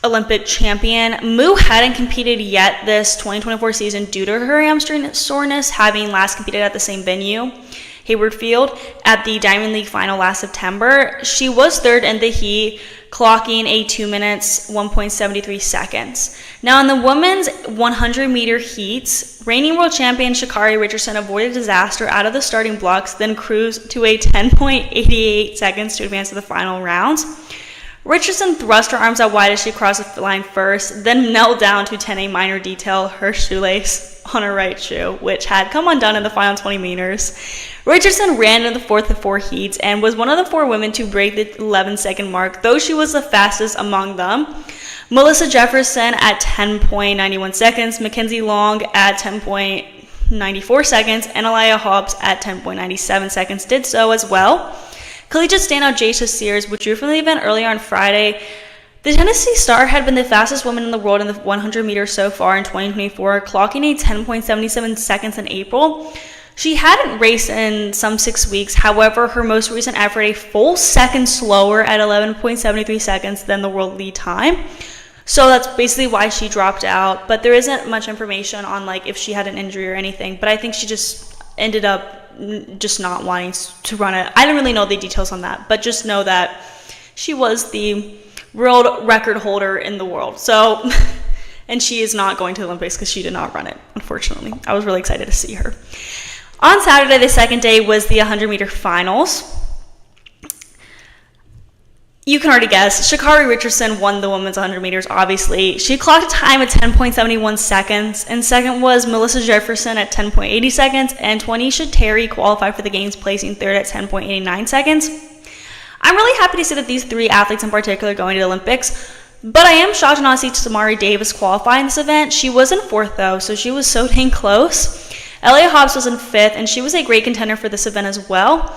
Olympic champion. Mu hadn't competed yet this 2024 season due to her hamstring soreness, having last competed at the same venue, Hayward Field, at the Diamond League final last September. She was third in the heat, clocking a 2 minutes, 1.73 seconds. Now in the women's 100-meter heats, reigning world champion Sha'Carri Richardson avoided disaster out of the starting blocks, then cruised to a 10.88 seconds to advance to the final rounds. Richardson thrust her arms out wide as she crossed the line first, then knelt down to tend a minor detail, her shoelace on her right shoe, which had come undone in the final 20 meters. Richardson ran in the fourth of 4 heats and was one of the 4 women to break the 11-second mark, though she was the fastest among them. Melissa Jefferson at 10.91 seconds, Mackenzie Long at 10.94 seconds, and Aaliyah Hobbs at 10.97 seconds did so as well. Collegiate standout Jacia Sears withdrew from the event earlier on Friday. The Tennessee star had been the fastest woman in the world in the 100 meters so far in 2024, clocking a 10.77 seconds in April. She hadn't raced in some 6 weeks. However, her most recent effort a full second slower at 11.73 seconds than the world lead time. So that's basically why she dropped out. But there isn't much information on like if she had an injury or anything. But I think she just ended up just not wanting to run it. I didn't really know the details on that, but just know that she was the world record holder in the world. So, and she is not going to the Olympics because she did not run it, unfortunately. I was really excited to see her. On Saturday, the second day, was the 100-meter finals. You can already guess, Sha'Carri Richardson won the women's 100 meters, obviously. She clocked a time at 10.71 seconds, and second was Melissa Jefferson at 10.80 seconds, and Twanisha Terry qualified for the games, placing third at 10.89 seconds. I'm really happy to see that these 3 athletes in particular are going to the Olympics, but I am shocked to not see Tamari Davis qualify in this event. She was in 4th, though, so she was so dang close. Aaliyah Hobbs was in 5th, and she was a great contender for this event as well.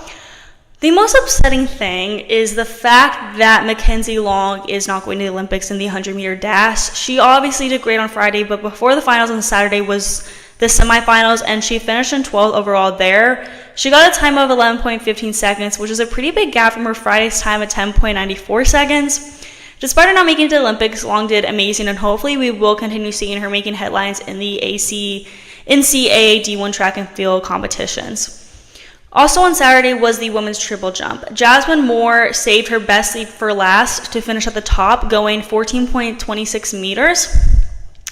The most upsetting thing is the fact that Mackenzie Long is not going to the Olympics in the 100-meter dash. She obviously did great on Friday, but before the finals on Saturday was the semifinals, and she finished in 12th overall there. She got a time of 11.15 seconds, which is a pretty big gap from her Friday's time at 10.94 seconds. Despite her not making it to the Olympics, Long did amazing, and hopefully we will continue seeing her making headlines in the NCAA D1 track and field competitions. Also on Saturday was the women's triple jump. Jasmine Moore saved her best lead for last to finish at the top, going 14.26 meters.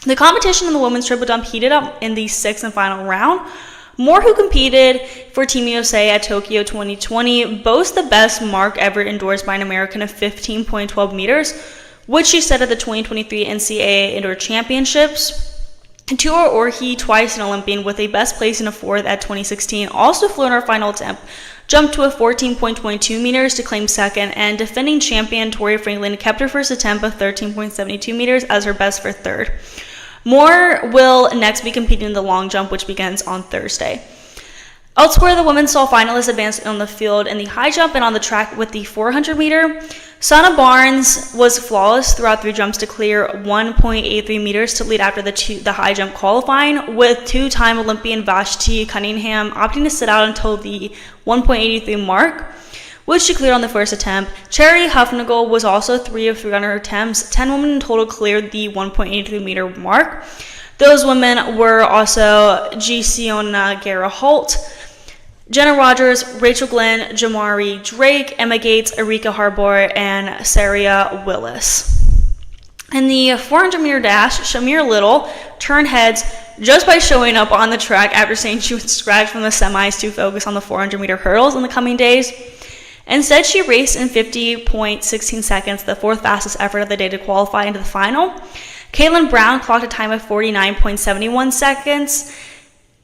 The competition in the women's triple jump heated up in the sixth and final round. Moore, who competed for Team USA at Tokyo 2020, boasts the best mark ever endorsed by an American of 15.12 meters, which she set at the 2023 NCAA Indoor Championships. Tua Orhi, twice an Olympian with a best place in a fourth at 2016, also flew in her final attempt, jumped to a 14.22 meters to claim second, and defending champion Tori Franklin kept her first attempt of 13.72 meters as her best for third. Moore will next be competing in the long jump, which begins on Thursday. Elsewhere, the women saw finalists advance on the field in the high jump and on the track with the 400 meter. Sana Barnes was flawless throughout three jumps to clear 1.83 meters to lead after the high jump qualifying, with two-time Olympian Vashti Cunningham opting to sit out until the 1.83 mark, which she cleared on the first attempt. Cherry Huffnagel was also 3 of 3 on her attempts. 10 women in total cleared the 1.83 meter mark. Those women were also Giseona Guerra-Holt, Jenna Rogers, Rachel Glenn, Jamari Drake, Emma Gates, Erika Harbour, and Saria Willis. In the 400 meter dash, Shamir Little turned heads just by showing up on the track after saying she would scratch from the semis to focus on the 400 meter hurdles in the coming days. Instead, she raced in 50.16 seconds, the fourth fastest effort of the day to qualify into the final. Caitlin Brown clocked a time of 49.71 seconds,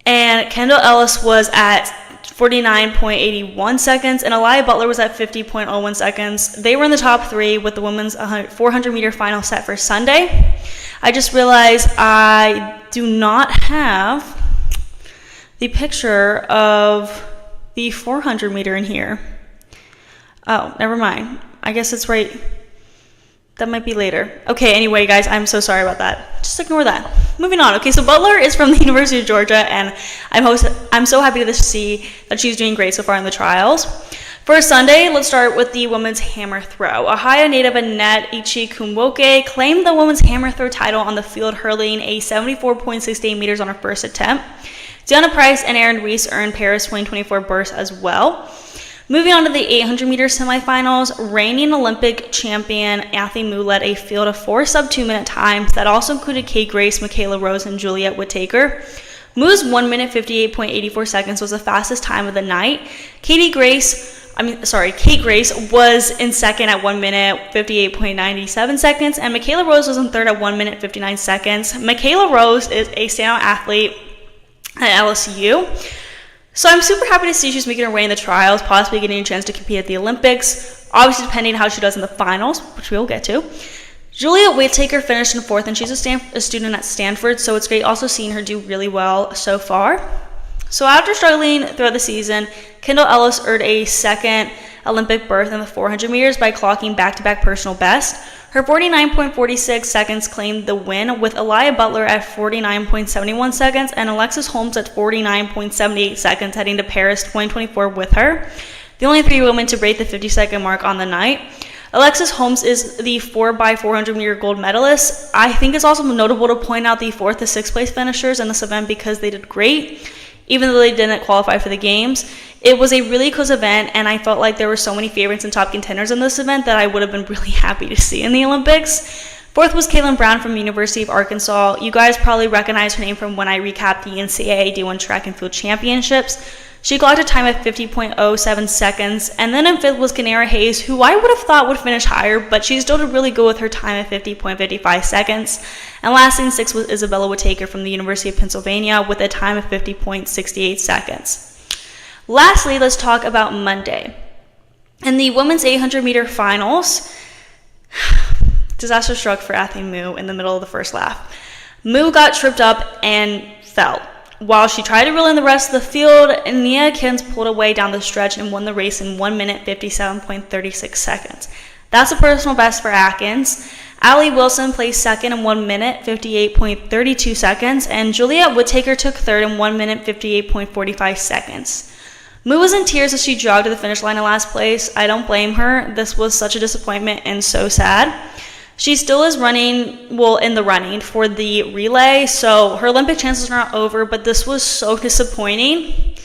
and Kendall Ellis was at 49.81 seconds, and Aaliyah Butler was at 50.01 seconds. They were in the top three with the women's 400 meter final set for Sunday. I just realized I do not have the picture of the 400 meter in here. Oh, never mind. I guess it's right. That might be later. Okay, anyway, guys, I'm so sorry about that. Just ignore that. Moving on. Okay, so Butler is from the University of Georgia, and I'm so happy to see that she's doing great so far in the trials. For Sunday, let's start with the women's hammer throw. Ohio native Annette Ichikumwoke claimed the women's hammer throw title on the field, hurling a 74.68 meters on her first attempt. Deanna Price and Erin Reese earned Paris 2024 berths as well. Moving on to the 800 meter semifinals, reigning Olympic champion Athing Mu led a field of 4 sub-2-minute times that also included Kate Grace, Michaela Rose, and Juliette Whittaker. Mu's 1 minute 58.84 seconds was the fastest time of the night. Kate Grace was in second at 1 minute 58.97 seconds, and Michaela Rose was in third at 1 minute 59 seconds. Michaela Rose is a standout athlete at LSU. So I'm super happy to see she's making her way in the trials, possibly getting a chance to compete at the Olympics, obviously depending on how she does in the finals, which we will get to. Juliette Whittaker finished in fourth, and she's a student at Stanford, so it's great also seeing her do really well so far. So after struggling throughout the season, Kendall Ellis earned a second Olympic berth in the 400 meters by clocking back-to-back personal best. Her 49.46 seconds claimed the win, with Aaliyah Butler at 49.71 seconds and Alexis Holmes at 49.78 seconds heading to Paris 2024 with her. The only 3 women to break the 50-second mark on the night. Alexis Holmes is the 4x400 meter gold medalist. I think it's also notable to point out the 4th to 6th place finishers in this event because they did great, even though they didn't qualify for the games. It was a really close event, and I felt like there were so many favorites and top contenders in this event that I would have been really happy to see in the Olympics. 4th was Caitlin Brown from University of Arkansas. You guys probably recognize her name from when I recapped the NCAA D1 Track and Field Championships. She clocked a time at 50.07 seconds. And then in 5th was Kanara Hayes, who I would have thought would finish higher, but she still did really good with her time at 50.55 seconds. And lastly in 6th was Isabella Whittaker from the University of Pennsylvania with a time of 50.68 seconds. Lastly, let's talk about Monday. In the women's 800 meter finals, disaster struck for Athing Mu in the middle of the first lap. Mu got tripped up and fell. While she tried to reel in the rest of the field, Nia Kins pulled away down the stretch and won the race in 1 minute 57.36 seconds. That's a personal best for Atkins. Allie Wilson placed second in 1 minute, 58.32 seconds, and Juliet Whittaker took third in 1 minute, 58.45 seconds. Mu was in tears as she jogged to the finish line in last place. I don't blame her. This was such a disappointment and so sad. She still is in the running for the relay, so her Olympic chances are not over, but this was so disappointing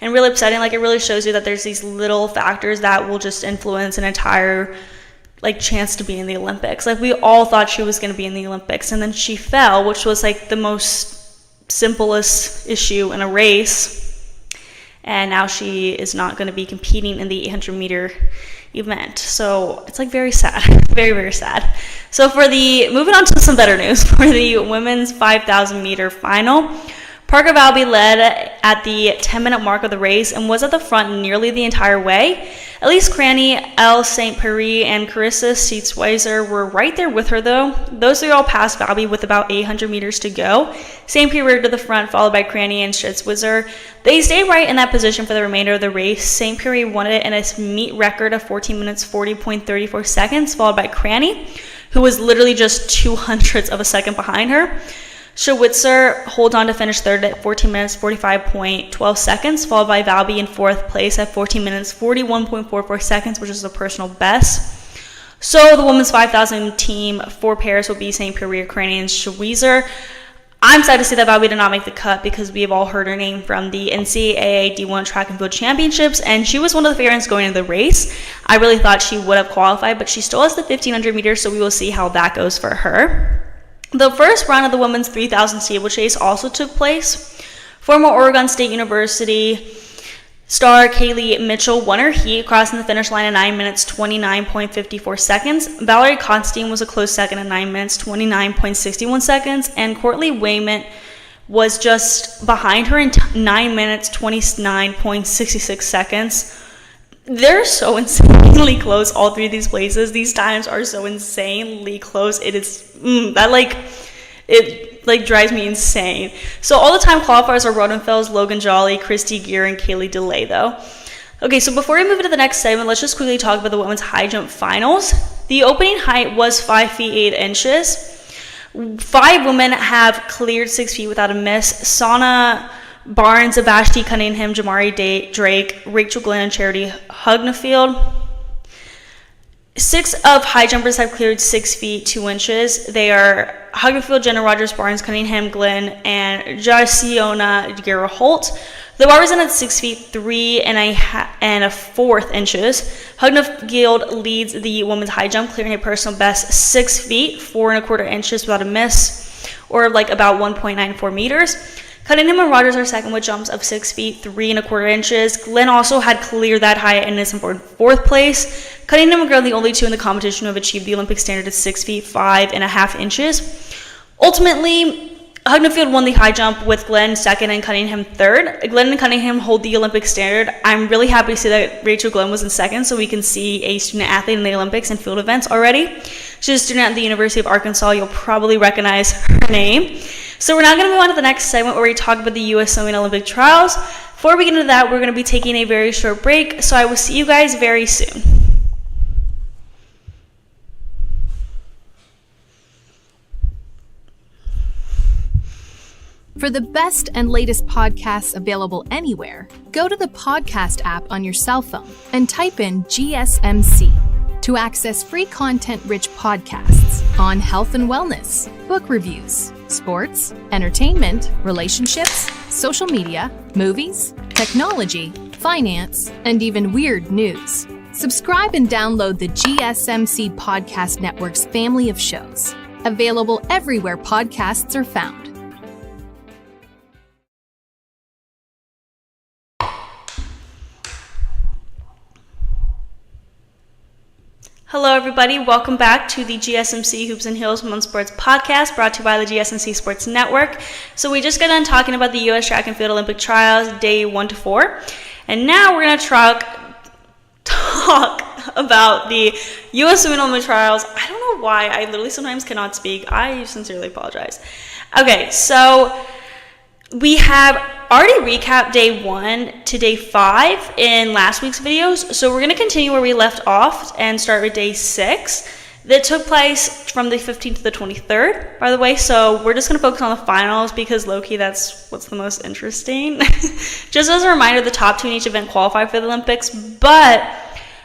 and really upsetting. Like, it really shows you that there's these little factors that will just influence an entire chance to be in the Olympics. Like, we all thought she was going to be in the Olympics, and then she fell, which was the most simplest issue in a race. And now she is not going to be competing in the 800-meter event. So it's very sad, very, very sad. So moving on to some better news, for the women's 5,000-meter final, Parker Valby led at the 10-minute mark of the race and was at the front nearly the entire way. Elise Cranny, Elle St. Pierre, and Carissa Seatsweiser were right there with her, though. Those three all passed Valby with about 800 meters to go. St. Pierre to the front, followed by Cranny and Seatsweiser. They stayed right in that position for the remainder of the race. St. Pierre won it in a meet record of 14 minutes 40.34 seconds, followed by Cranny, who was literally just 0.02 of a second behind her. Schwitzer holds on to finish third at 14 minutes 45.12 seconds, followed by Valby in fourth place at 14 minutes 41.44 seconds, which is a personal best. So the women's 5,000 team for pairs will be St. Pierre, Cranny, and Schwitzer. I'm sad to see that Valby did not make the cut because we have all heard her name from the NCAA D1 Track and Field Championships, and she was one of the favorites going into the race. I really thought she would have qualified, but she still has the 1,500 meters, so we will see how that goes for her. The first round of the women's 3,000 steeplechase also took place. Former Oregon State University star Kaylee Mitchell won her heat, crossing the finish line in 9 minutes 29.54 seconds. Valerie Constein was a close second in 9 minutes 29.61 seconds, and Courtney Wayment was just behind her in 9 minutes 29.66 seconds. They're so insanely close, all three of these places. These times are so insanely close. It is it drives me insane. So all the time qualifiers are Rodenfels, Logan Jolly, Christy Gear, and Kaylee DeLay, though. Okay, so before we move into the next segment, let's just quickly talk about the women's high jump finals. The opening height was 5 feet 8 inches. 5 women have cleared 6 feet without a miss. Sana Barnes, Vashti Cunningham, Jamari Drake, Rachel Glenn, and Charity Hugnefield. 6 of high jumpers have cleared 6 feet 2 inches. They are Hugnefield, Jenna Rogers, Barnes, Cunningham, Glenn, and Jasiona Guerra Holt. The bar was in at 6 feet 3 and a fourth inches. Hugnefield leads the women's high jump, clearing a personal best 6 feet 4 1/4 inches without a miss, or about 1.94 meters. Cunningham and Rogers are second with jumps of 6 feet 3 1/4 inches. Glenn also had cleared that height and is in fourth place. Cunningham and Glenn are the only two in the competition who have achieved the Olympic standard at 6 feet 5 1/2 inches. Ultimately, Hugnefield won the high jump with Glenn second and Cunningham third. Glenn and Cunningham hold the Olympic standard. I'm really happy to see that Rachel Glenn was in second, so we can see a student athlete in the Olympics and field events already. She's a student at the University of Arkansas. You'll probably recognize her name. So we're now going to move on to the next segment where we talk about the U.S. Swimming Olympic Trials. Before we get into that, we're going to be taking a very short break, so I will see you guys very soon. For the best and latest podcasts available anywhere, go to the podcast app on your cell phone and type in GSMC to access free content-rich podcasts on health and wellness, book reviews, sports, entertainment, relationships, social media, movies, technology, finance, and even weird news. Subscribe and download the GSMC Podcast Network's family of shows, available everywhere podcasts are found. Hello, everybody. Welcome back to the GSMC Hoops and Heels Women's Sports Podcast, brought to you by the GSMC Sports Network. So we just got done talking about the U.S. Track and Field Olympic Trials, day 1 to 4. And now we're going to talk about the U.S. Women Olympic Trials. I don't know why. I literally sometimes cannot speak. I sincerely apologize. Okay, so we have already recapped day 1 to day 5 in last week's videos, so we're going to continue where we left off and start with day 6. That took place from the 15th to the 23rd, by the way, so we're just going to focus on the finals because low-key that's what's the most interesting. Just as a reminder, the top 2 in each event qualify for the Olympics, but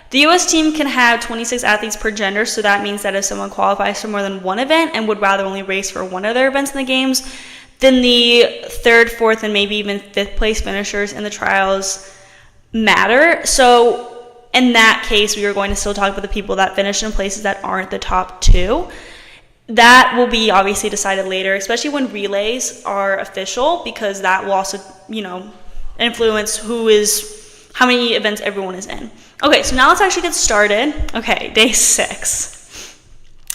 the U.S. team can have 26 athletes per gender, so that means that if someone qualifies for more than one event and would rather only race for one of their events in the games, then the 3rd, 4th, and maybe even 5th place finishers in the trials matter. So in that case, we are going to still talk about the people that finish in places that aren't the top 2. That will be obviously decided later, especially when relays are official, because that will also, influence how many events everyone is in. Okay, so now let's actually get started. Okay, day 6.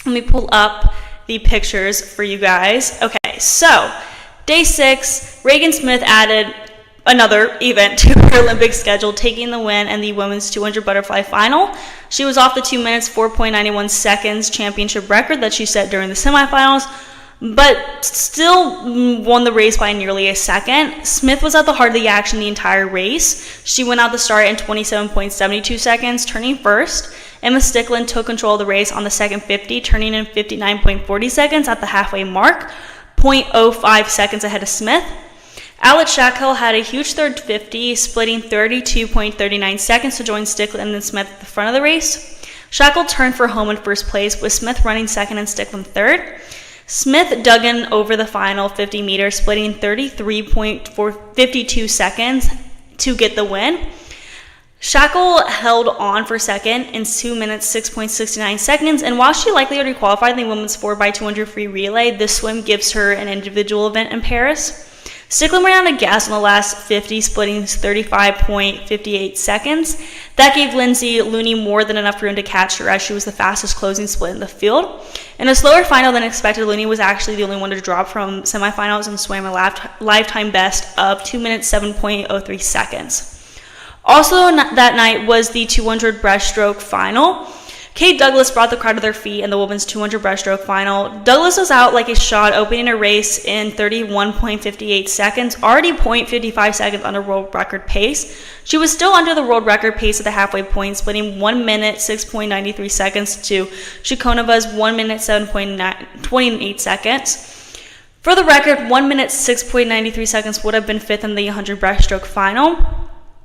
Let me pull up the pictures for you guys. Okay, so day 6, Regan Smith added another event to her Olympic schedule, taking the win in the women's 200 butterfly final. She was off the 2 minutes, 4.91 seconds championship record that she set during the semifinals, but still won the race by nearly a second. Smith was at the heart of the action the entire race. She went out the start in 27.72 seconds, turning first. Emma Stickland took control of the race on the second 50, turning in 59.40 seconds at the halfway mark, 0.05 seconds ahead of Smith. Alex Schnell had a huge third 50, splitting 32.39 seconds to join Stickland and Smith at the front of the race. Schnell turned for home in first place, with Smith running second and Stickland third. Smith dug in over the final 50 meters, splitting 33.52 seconds to get the win. Schnell held on for second in 2 minutes, 6.69 seconds, and while she likely already qualified in the women's 4x200 free relay, this swim gives her an individual event in Paris. Stickland ran out of gas on the last 50, splitting 35.58 seconds. That gave Lindsay Looney more than enough room to catch her, as she was the fastest closing split in the field. In a slower final than expected, Looney was actually the only one to drop from semifinals and swam a lifetime best of 2 minutes, 7.03 seconds. Also that night was the 200 breaststroke final. Kate Douglas brought the crowd to their feet in the women's 200 breaststroke final. Douglas was out like a shot, opening her race in 31.58 seconds, already 0.55 seconds under world record pace. She was still under the world record pace at the halfway point, splitting 1 minute, 6.93 seconds to Shikonova's 1 minute, 7.28 seconds. For the record, 1 minute, 6.93 seconds would have been 5th in the 100 breaststroke final.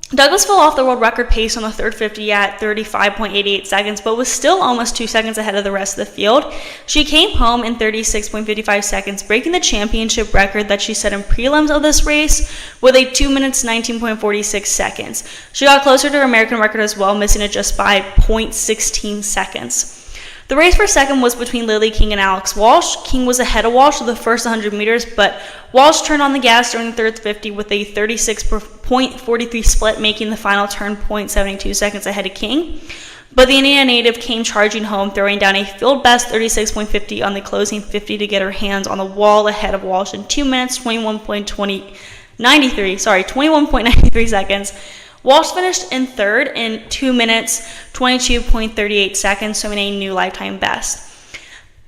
Douglas fell off the world record pace on the third 50 at 35.88 seconds, but was still almost 2 seconds ahead of the rest of the field. She came home in 36.55 seconds, breaking the championship record that she set in prelims of this race with a 2 minutes, 19.46 seconds. She got closer to her American record as well, missing it just by 0.16 seconds. The race for second was between Lily King and Alex Walsh. King was ahead of Walsh for the first 100 meters, but Walsh turned on the gas during the third 50 with a 36.43 split, making the final turn 0.72 seconds ahead of King. But the Indiana native came charging home, throwing down a field best 36.50 on the closing 50 to get her hands on the wall ahead of Walsh in 2 minutes, 21.93 seconds. Walsh finished in third in 2 minutes, 22.38 seconds, showing a new lifetime best.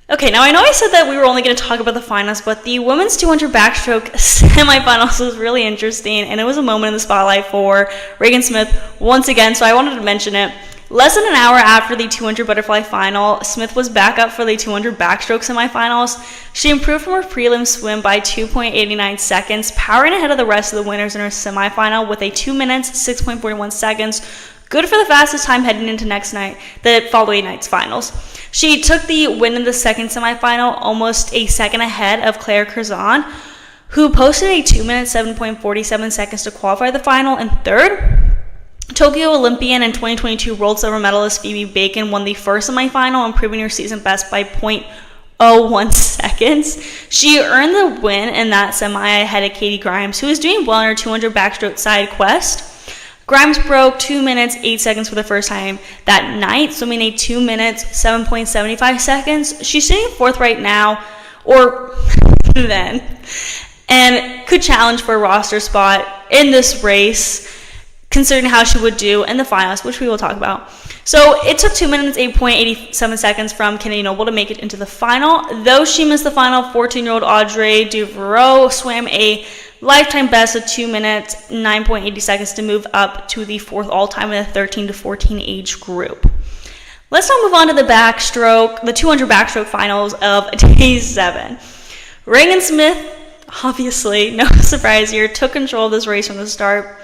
Okay, now I know I said that we were only going to talk about the finals, but the women's 200 backstroke semifinals was really interesting, and it was a moment in the spotlight for Regan Smith once again, so I wanted to mention it. Less than an hour after the 200 butterfly final, Smith was back up for the 200 backstroke semifinals. She improved from her prelim swim by 2.89 seconds, powering ahead of the rest of the winners in her semifinal with a 2 minutes, 6.41 seconds. Good for the fastest time heading into the following night's finals. She took the win in the second semifinal, almost a second ahead of Claire Curzon, who posted a 2 minutes, 7.47 seconds to qualify the final. In third, Tokyo Olympian and 2022 world silver medalist Phoebe Bacon won the first semifinal, improving her season best by 0.01 seconds. She earned the win in that semi ahead of Katie Grimes, who was doing well in her 200 backstroke side quest. Grimes broke 2 minutes, 8 seconds for the first time that night, swimming a 2 minutes, 7.75 seconds. She's sitting fourth right now, or then, and could challenge for a roster spot in this race, considering how she would do in the finals, which we will talk about. So it took 2 minutes, 8.87 seconds from Kennedy Noble to make it into the final. Though she missed the final, 14-year-old Audrey Devereaux swam a lifetime best of 2 minutes, 9.80 seconds to move up to the fourth all-time in the 13 to 14 age group. Let's now move on to the 200 backstroke finals of day 7. Regan Smith, obviously, no surprise here, took control of this race from the start.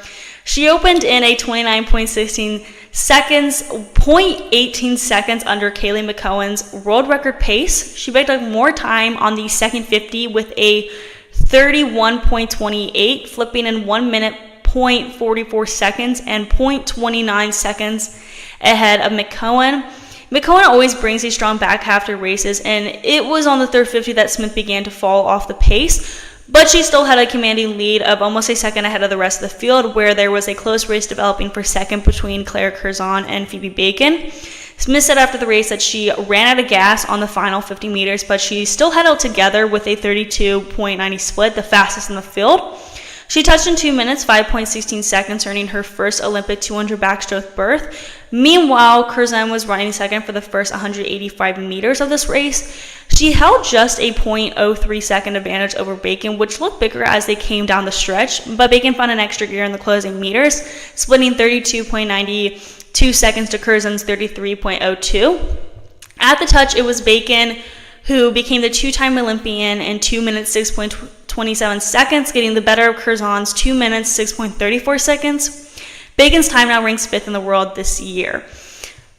She opened in a 29.16 seconds, 0.18 seconds under Kaylee McCowan's world record pace. She picked up more time on the second 50 with a 31.28, flipping in 1 minute, 0.44 seconds, and 0.29 seconds ahead of McCowan. McCowan always brings a strong back half to races, and it was on the third 50 that Smith began to fall off the pace, but she still had a commanding lead of almost a second ahead of the rest of the field, where there was a close race developing for second between Claire Curzon and Phoebe Bacon. Smith said after the race that she ran out of gas on the final 50 meters, but she still held it together with a 32.90 split, the fastest in the field. She touched in 2 minutes, 5.16 seconds, earning her first Olympic 200 backstroke berth. Meanwhile, Curzon was running second for the first 185 meters of this race. She held just a 0.03 second advantage over Bacon, which looked bigger as they came down the stretch, but Bacon found an extra gear in the closing meters, splitting 32.92 seconds to Curzon's 33.02. At the touch, it was Bacon who became the two-time Olympian in 2 minutes, 6.27 seconds, getting the better of Curzon's 2 minutes, 6.34 seconds. Bacon's time now ranks 5th in the world this year.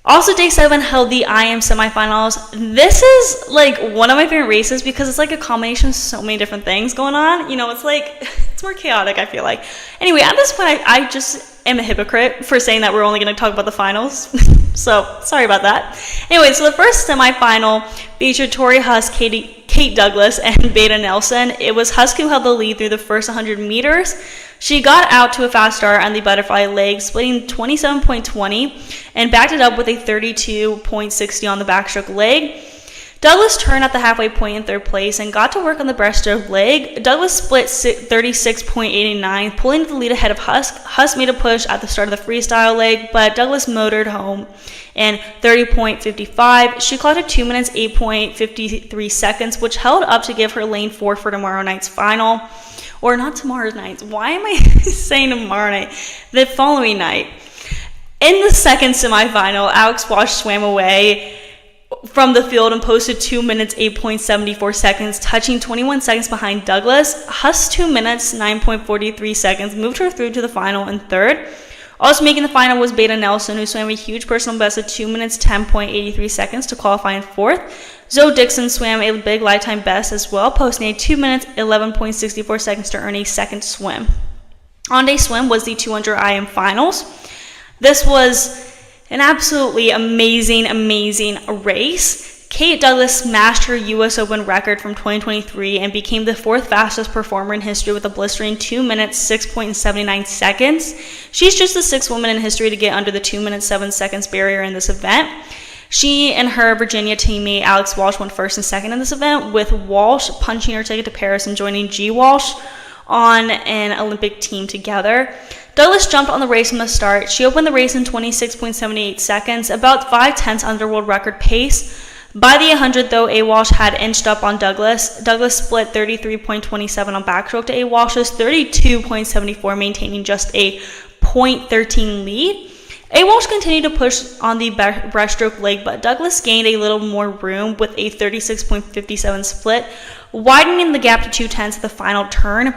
Also, day 7 held the IM semifinals. This is like one of my favorite races because it's like a combination of so many different things going on. You know, it's like, it's more chaotic, I feel like. Anyway, at this point, I just am a hypocrite for saying that we're only going to talk about the finals. So, sorry about that. Anyway, so the first semifinal featured Tori Huss, Kate Douglas, and Beta Nelson. It was Huss who held the lead through the first 100 meters. She got out to a fast start on the butterfly leg, splitting 27.20, and backed it up with a 32.60 on the backstroke leg. Douglas turned at the halfway point in third place and got to work on the breaststroke leg. Douglas split 36.89, pulling the lead ahead of Huss. Huss made a push at the start of the freestyle leg, but Douglas motored home in 30.55. She clocked at 2 minutes, 8.53 seconds, which held up to give her lane 4 for tomorrow night's final. Or not tomorrow night. Why am I saying tomorrow night? The following night. In the second semifinal, Alex Walsh swam away from the field and posted 2 minutes, 8.74 seconds, touching 21 seconds behind Douglas. Huss 2 minutes, 9.43 seconds, moved her through to the final in third. Also making the final was Beta Nelson, who swam a huge personal best of 2 minutes, 10.83 seconds to qualify in fourth. Zoe Dixon swam a big lifetime best as well, posting a 2 minutes, 11.64 seconds to earn a second swim. On day swim was the 200 IM finals. This was an absolutely amazing race. Kate Douglas smashed her U.S. Open record from 2023 and became the 4th fastest performer in history with a blistering 2 minutes, 6.79 seconds. She's just the 6th woman in history to get under the 2 minutes, 7 seconds barrier in this event. She and her Virginia teammate Alex Walsh went first and second in this event, with Walsh punching her ticket to Paris and joining G. Walsh on an Olympic team together. Douglas jumped on the race from the start. She opened the race in 26.78 seconds, about 5/10 under world record pace. By the 100, though, A. Walsh had inched up on Douglas. Douglas split 33.27 on backstroke to A. Walsh's 32.74, maintaining just a 0.13 lead. A. Walsh continued to push on the breaststroke leg, but Douglas gained a little more room with a 36.57 split, widening the gap to 2/10 at the final turn.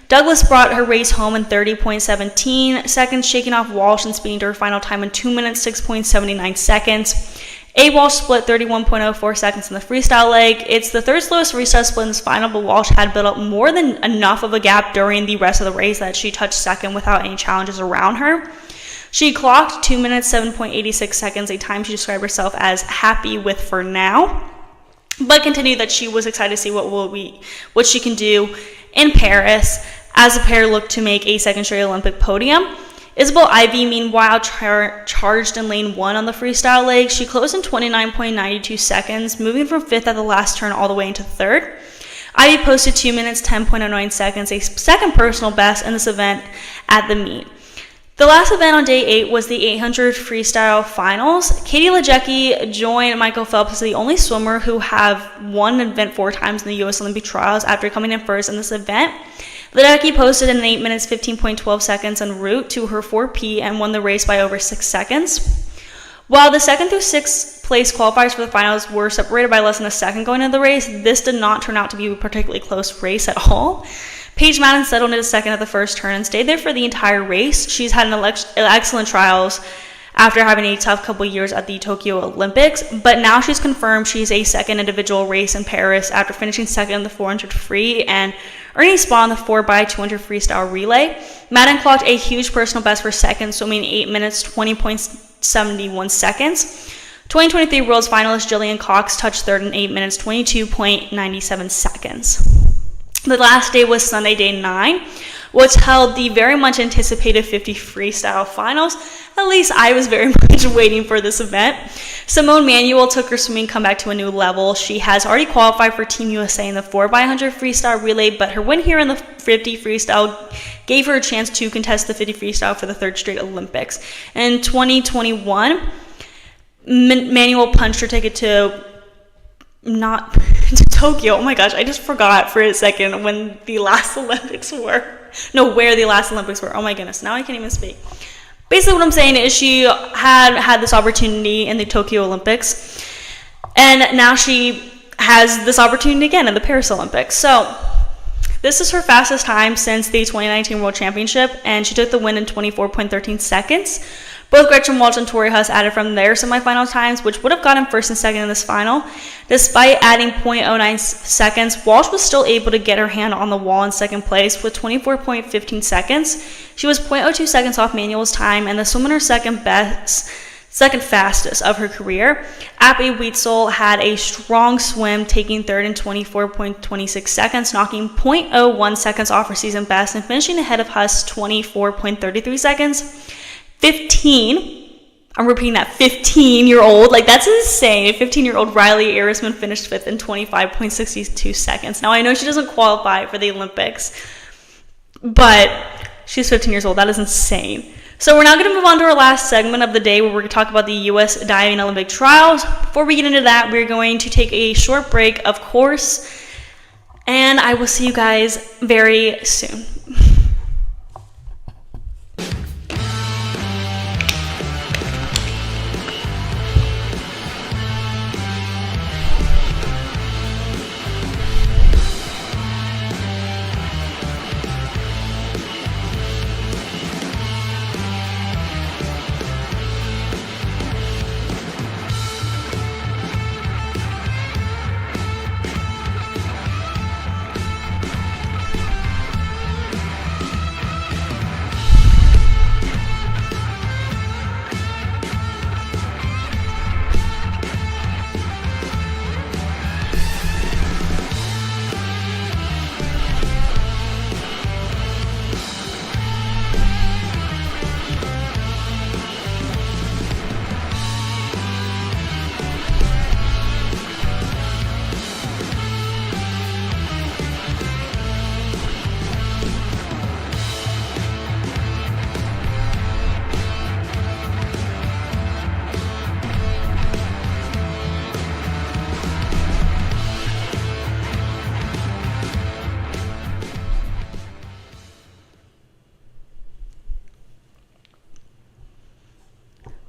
Douglas brought her race home in 30.17 seconds, shaking off Walsh and speeding to her final time in 2 minutes, 6.79 seconds. A. Walsh split 31.04 seconds in the freestyle leg. It's the 3rd slowest freestyle split in this final, but Walsh had built up more than enough of a gap during the rest of the race that she touched second without any challenges around her. She clocked 2 minutes, 7.86 seconds, a time she described herself as happy with for now, but continued that she was excited to see what she can do in Paris as the pair looked to make a second straight Olympic podium. Isabel Ivey, meanwhile, charged in lane 1 on the freestyle leg. She closed in 29.92 seconds, moving from 5th at the last turn all the way into 3rd. Ivey posted 2 minutes, 10.09 seconds, a second personal best in this event at the meet. The last event on day 8 was the 800 freestyle finals. Katie Ledecky joined Michael Phelps as the only swimmer who have won an event 4 times in the U.S. Olympic trials after coming in first in this event. Ledecky posted in 8 minutes, 15.12 seconds en route to her 4P and won the race by over 6 seconds. While the 2nd through 6th place qualifiers for the finals were separated by less than a second going into the race, this did not turn out to be a particularly close race at all. Paige Madden settled into second at the first turn and stayed there for the entire race. She's had an excellent trials after having a tough couple years at the Tokyo Olympics, but now she's confirmed she's a second individual race in Paris after finishing second in the 400 free and earning a spot on the 4x200 freestyle relay. Madden clocked a huge personal best for second, swimming 8 minutes 20.71 seconds. 2023 Worlds finalist Jillian Cox touched third in 8 minutes 22.97 seconds. The last day was Sunday, day 9, which held the very much anticipated 50 freestyle finals. At least I was very much waiting for this event. Simone Manuel took her swimming comeback to a new level. She has already qualified for Team USA in the 4x100 freestyle relay, but her win here in the 50 freestyle gave her a chance to contest the 50 freestyle for the 3rd straight Olympics. In 2021, Manuel punched her ticket to Tokyo. Oh my gosh, I just forgot for a second when the last Olympics were. No, where the last Olympics were. Oh my goodness, now I can't even speak. Basically what I'm saying is she had this opportunity in the Tokyo Olympics, and now she has this opportunity again in the Paris Olympics. So this is her fastest time since the 2019 World Championship, and she took the win in 24.13 seconds. Both Gretchen Walsh and Tori Huss added from their semifinal times, which would have gotten first and second in this final. Despite adding 0.09 seconds, Walsh was still able to get her hand on the wall in second place with 24.15 seconds. She was 0.02 seconds off Manuel's time and the swimmer second fastest of her career. Abby Wetzel had a strong swim, taking third in 24.26 seconds, knocking 0.01 seconds off her season best and finishing ahead of Huss 24.33 seconds. I'm repeating that, 15-year-old, like that's insane. 15-year-old Riley Arisman finished 5th in 25.62 seconds. Now I know she doesn't qualify for the Olympics, but she's 15 years old. That is insane. So we're now going to move on to our last segment of the day where we're going to talk about the U.S. Diving Olympic Trials. Before we get into that, we're going to take a short break, of course, and I will see you guys very soon.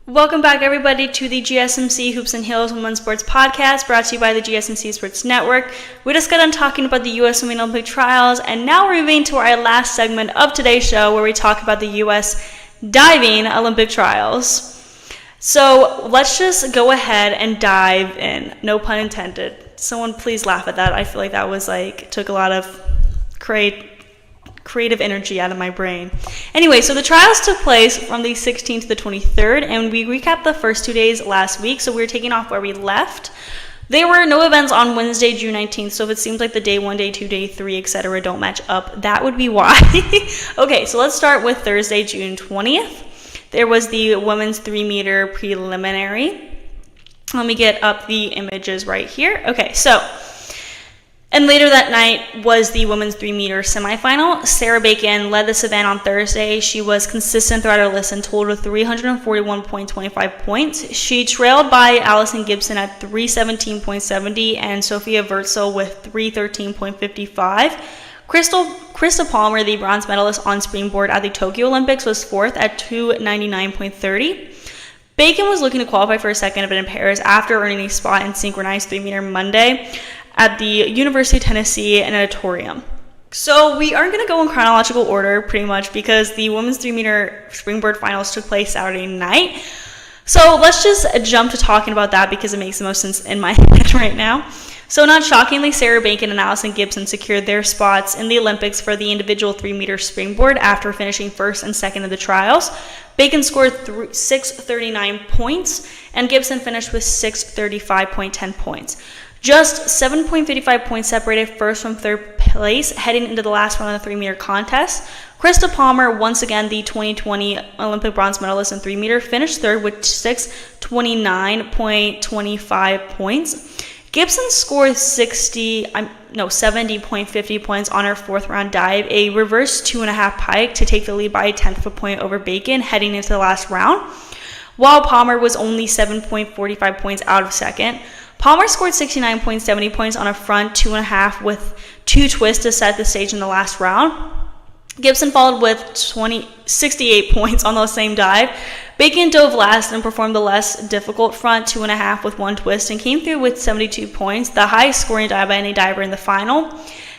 Welcome back, everybody, to the GSMC Hoops and Heels Women's Sports Podcast, brought to you by the GSMC Sports Network. We just got done talking about the U.S. Women's Olympic Trials, and now we're moving to our last segment of today's show, where we talk about the U.S. Diving Olympic Trials. So let's just go ahead and dive in. No pun intended. Someone please laugh at that. I feel like that was took a lot of creative energy out of my brain. Anyway, so the trials took place from the 16th to the 23rd, and we recapped the first 2 days last week, so we're taking off where we left. There were no events on Wednesday, June 19th, so if it seems like the day 1, day 2, day 3, etc. don't match up, that would be why. Okay, so let's start with Thursday, June 20th. There was the women's 3-meter preliminary. Let me get up the images right here. Okay, so and later that night was the women's 3-meter semifinal. Sarah Bacon led this event on Thursday. She was consistent throughout her list and totaled 341.25 points. She trailed by Allison Gibson at 317.70 and Sophia Wurtzel with 313.55. Krista Palmer, the bronze medalist on springboard at the Tokyo Olympics, was 4th at 299.30. Bacon was looking to qualify for a second event in Paris after earning a spot in synchronized 3-meter Monday at the University of Tennessee in an auditorium. So we aren't going to go in chronological order pretty much because the women's 3-meter springboard finals took place Saturday night. So let's just jump to talking about that because it makes the most sense in my head right now. So not shockingly, Sarah Bacon and Allison Gibson secured their spots in the Olympics for the individual 3-meter springboard after finishing first and second in the trials. Bacon scored 639 points, and Gibson finished with 635.10 points. Just 7.55 points separated first from third place heading into the last round of the 3-meter contest. Krista Palmer, once again the 2020 Olympic bronze medalist in 3-meter, finished third with 629.25 points. Gibson scored 70.50 points on her fourth round dive, a reverse 2.5 pike to take the lead by a tenth of a point over Bacon heading into the last round, while Palmer was only 7.45 points out of second. Palmer scored 69.70 points on a front 2.5 with 2 twists to set the stage in the last round. Gibson followed with 68 points on the same dive. Bacon dove last and performed the less difficult front 2.5 with 1 twist and came through with 72 points, the highest scoring dive by any diver in the final.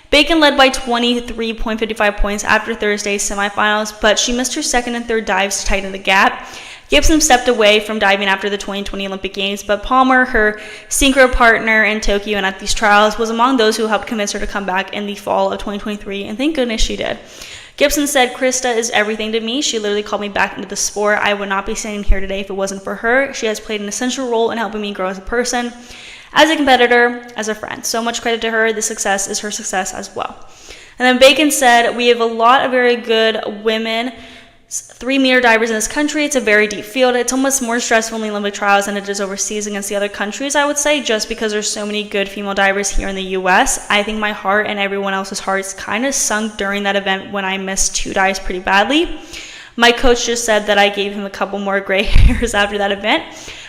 Bacon led by 23.55 points after Thursday's semifinals, but she missed her second and third dives to tighten the gap. Gibson stepped away from diving after the 2020 Olympic Games, but Palmer, her synchro partner in Tokyo and at these trials, was among those who helped convince her to come back in the fall of 2023, and thank goodness she did. Gibson said, "Krista is everything to me. She literally called me back into the sport. I would not be standing here today if it wasn't for her. She has played an essential role in helping me grow as a person, as a competitor, as a friend. So much credit to her. The success is her success as well." And then Bacon said, "We have a lot of very good women 3-meter divers in this country. It's a very deep field. It's almost more stressful in the Olympic trials than it is overseas against the other countries, I would say, just because there's so many good female divers here in the U.S. I think my heart and everyone else's hearts kind of sunk during that event when I missed 2 dives pretty badly. My coach just said that I gave him a couple more gray hairs after that event.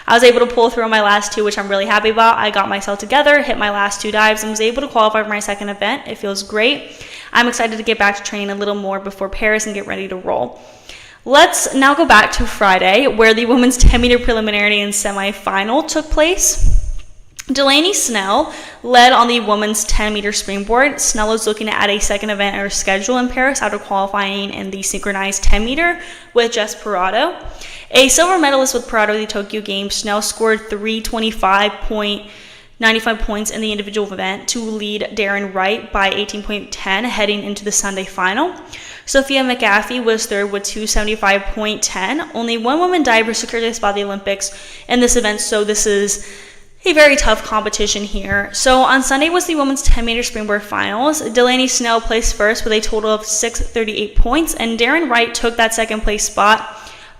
I was able to pull through on my last 2, which I'm really happy about. I got myself together, hit my last 2 dives, and was able to qualify for my second event. It feels great. I'm excited to get back to training a little more before Paris and get ready to roll." Let's now go back to Friday, where the women's 10-meter preliminary and semifinal took place. Delaney Schnell led on the women's 10-meter springboard. Schnell is looking to add a second event in her schedule in Paris after qualifying in the synchronized 10-meter with Jess Parado. A silver medalist with Parado at the Tokyo Games, Schnell scored 325.95 points in the individual event to lead Darren Wright by 18.10 heading into the Sunday final. Sophia McAfee was third with 275.10. Only one woman diver secured a spot at the Olympics in this event, so this is a very tough competition here. So on Sunday was the women's 10-meter springboard finals. Delaney Schnell placed first with a total of 638 points, and Darren Wright took that second place spot,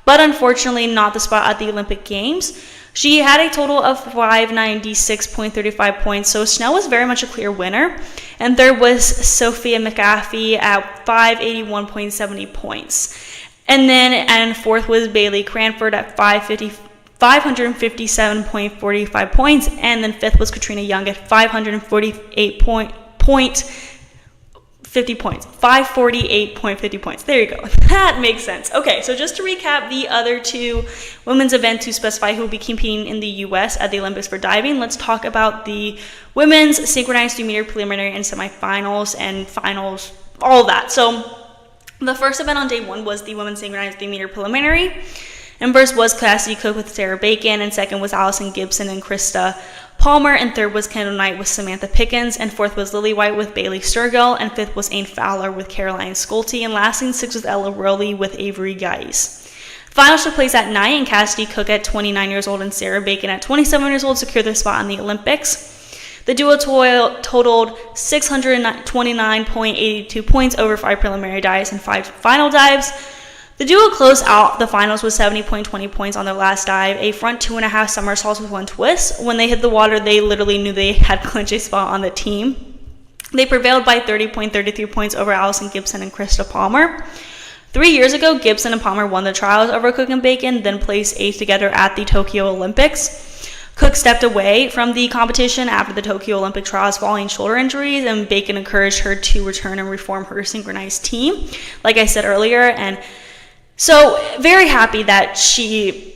but unfortunately not the spot at the Olympic Games. She had a total of 596.35 points, so Schnell was very much a clear winner. And third was Sophia McAfee at 581.70 points. And fourth was Bailey Cranford at 557.45 points. And then fifth was Katrina Young at 548.50 points. 548.50 points. There you go. That makes sense. Okay, so just to recap the other 2 women's events to specify who will be competing in the U.S. at the Olympics for diving, let's talk about the women's synchronized 3-meter preliminary and semifinals and finals, all that. So the first event on day 1 was the women's synchronized 3-meter preliminary. And first was Cassidy Cook with Sarah Bacon, and second was Allison Gibson and Krista Palmer, and third was Kendall Knight with Samantha Pickens, and fourth was Lily White with Bailey Sturgill, and fifth was Ain Fowler with Caroline Schulte, and last and sixth was Ella Rowley with Avery Geis. Finals took place at night, and Cassidy Cook at 29 years old and Sarah Bacon at 27 years old secured their spot in the Olympics. The duo totaled 629.82 points over 5 preliminary dives and 5 final dives. The duo closed out the finals with 70.20 points on their last dive, a front 2.5 somersaults with 1 twist. When they hit the water, they literally knew they had clinched a spot on the team. They prevailed by 30.33 points over Allison Gibson and Krista Palmer. 3 years ago, Gibson and Palmer won the trials over Cook and Bacon, then placed 8th together at the Tokyo Olympics. Cook stepped away from the competition after the Tokyo Olympic trials following shoulder injuries, and Bacon encouraged her to return and reform her synchronized team, like I said earlier. And so very happy that she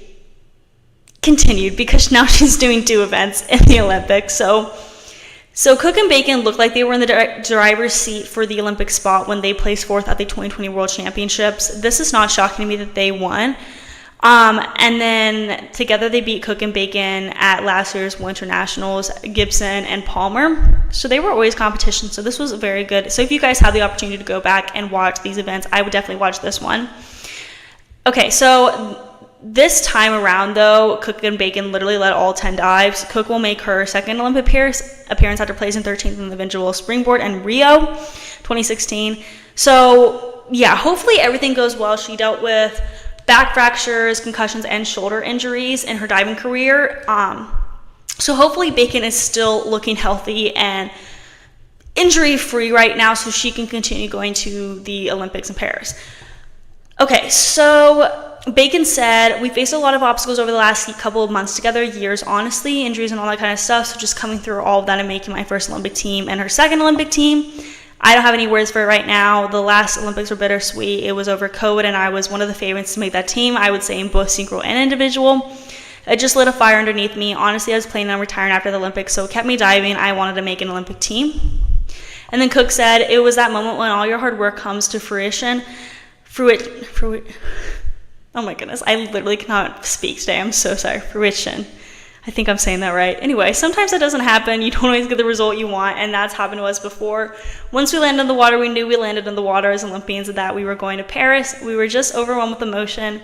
continued because now she's doing 2 events in the Olympics. So Cook and Bacon looked like they were in the driver's seat for the Olympic spot when they placed 4th at the 2020 World Championships. This is not shocking to me that they won. And then together they beat Cook and Bacon at last year's Winter Nationals, Gibson and Palmer. So they were always competition. So this was very good. So if you guys have the opportunity to go back and watch these events, I would definitely watch this one. Okay, so this time around, though, Cook and Bacon literally led all 10 dives. Cook will make her second Olympic appearance after placing 13th in the individual springboard in Rio 2016. So, yeah, hopefully everything goes well. She dealt with back fractures, concussions, and shoulder injuries in her diving career. So hopefully Bacon is still looking healthy and injury-free right now so she can continue going to the Olympics in Paris. Okay, so Bacon said, we faced a lot of obstacles over the last couple of months together, years, honestly, injuries and all that kind of stuff. So just coming through all of that and making my first Olympic team and her second Olympic team. I don't have any words for it right now. The last Olympics were bittersweet. It was over COVID and I was one of the favorites to make that team, I would say, in both synchro and individual. It just lit a fire underneath me. Honestly, I was planning on retiring after the Olympics, so it kept me diving. I wanted to make an Olympic team. And then Cook said, it was that moment when all your hard work comes to fruition. Oh my goodness, I literally cannot speak today. I'm so sorry. Fruition. I think I'm saying that right. Anyway, sometimes that doesn't happen. You don't always get the result you want, and that's happened to us before. Once we landed in the water, we knew we landed in the water as Olympians and that we were going to Paris. We were just overwhelmed with emotion.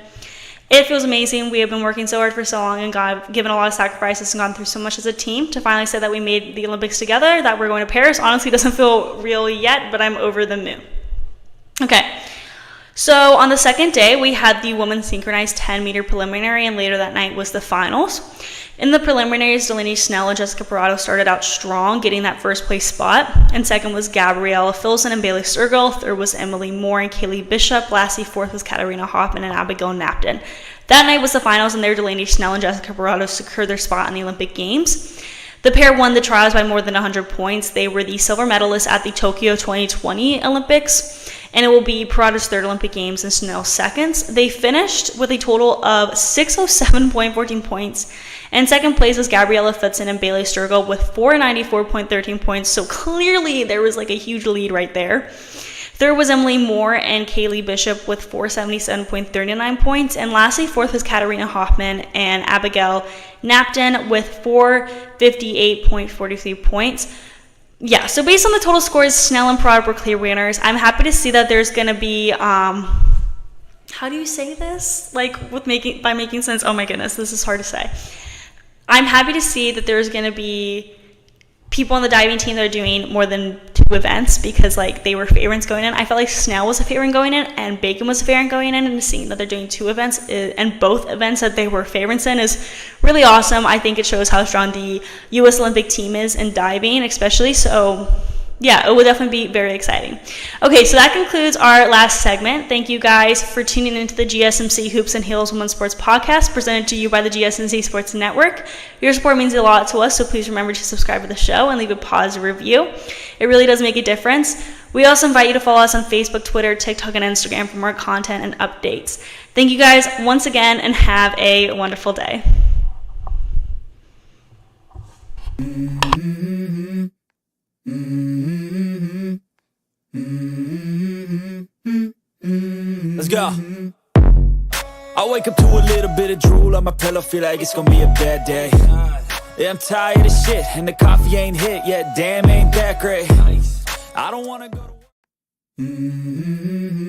It feels amazing. We have been working so hard for so long and given a lot of sacrifices and gone through so much as a team to finally say that we made the Olympics together, that we're going to Paris. Honestly, doesn't feel real yet, but I'm over the moon. Okay. So on the second day, we had the women's synchronized 10-meter preliminary, and later that night was the finals. In the preliminaries, Delaney, Schnell, and Jessica Parado started out strong, getting that first place spot. And second was Gabriella Filson and Bailey Sturgill. Third was Emily Moore and Kaylee Bishop. Lastly, fourth was Katarina Hoffman and Abigail Napton. That night was the finals, and there Delaney, Schnell, and Jessica Parado secured their spot in the Olympic Games. The pair won the trials by more than 100 points. They were the silver medalists at the Tokyo 2020 Olympics, and it will be Parado's third Olympic Games and Schnell's second. They finished with a total of 607.14 points, and second place was Gabriella Filson and Bailey Sturgill with 494.13 points, so clearly there was like a huge lead right there. Third was Emily Moore and Kaylee Bishop with 477.39 points. And lastly, fourth was Katarina Hoffman and Abigail Napton with 458.43 points. Yeah, so based on the total scores, Schnell and Parado were clear winners. I'm happy to see that there's going to be, how do you say this? Like, by making sense? Oh my goodness, this is hard to say. I'm happy to see that there's going to be people on the diving team that are doing more than 2 events because like they were favorites going in. I felt like Schnell was a favorite going in and Bacon was a favorite going in, and seeing that they're doing 2 events and both events that they were favorites in is really awesome. I think it shows how strong the U.S. Olympic team is in diving especially, so yeah, it will definitely be very exciting. Okay, so that concludes our last segment. Thank you guys for tuning into the GSMC Hoops and Heels Women's Sports Podcast presented to you by the GSMC Sports Network. Your support means a lot to us, so please remember to subscribe to the show and leave a positive review. It really does make a difference. We also invite you to follow us on Facebook, Twitter, TikTok, and Instagram for more content and updates. Thank you guys once again, and have a wonderful day. Let's go. I wake up to a little bit of drool on my pillow, feel like it's gonna be a bad day. Yeah, I'm tired of shit, and the coffee ain't hit yet. Damn, ain't that great. I don't wanna go to work.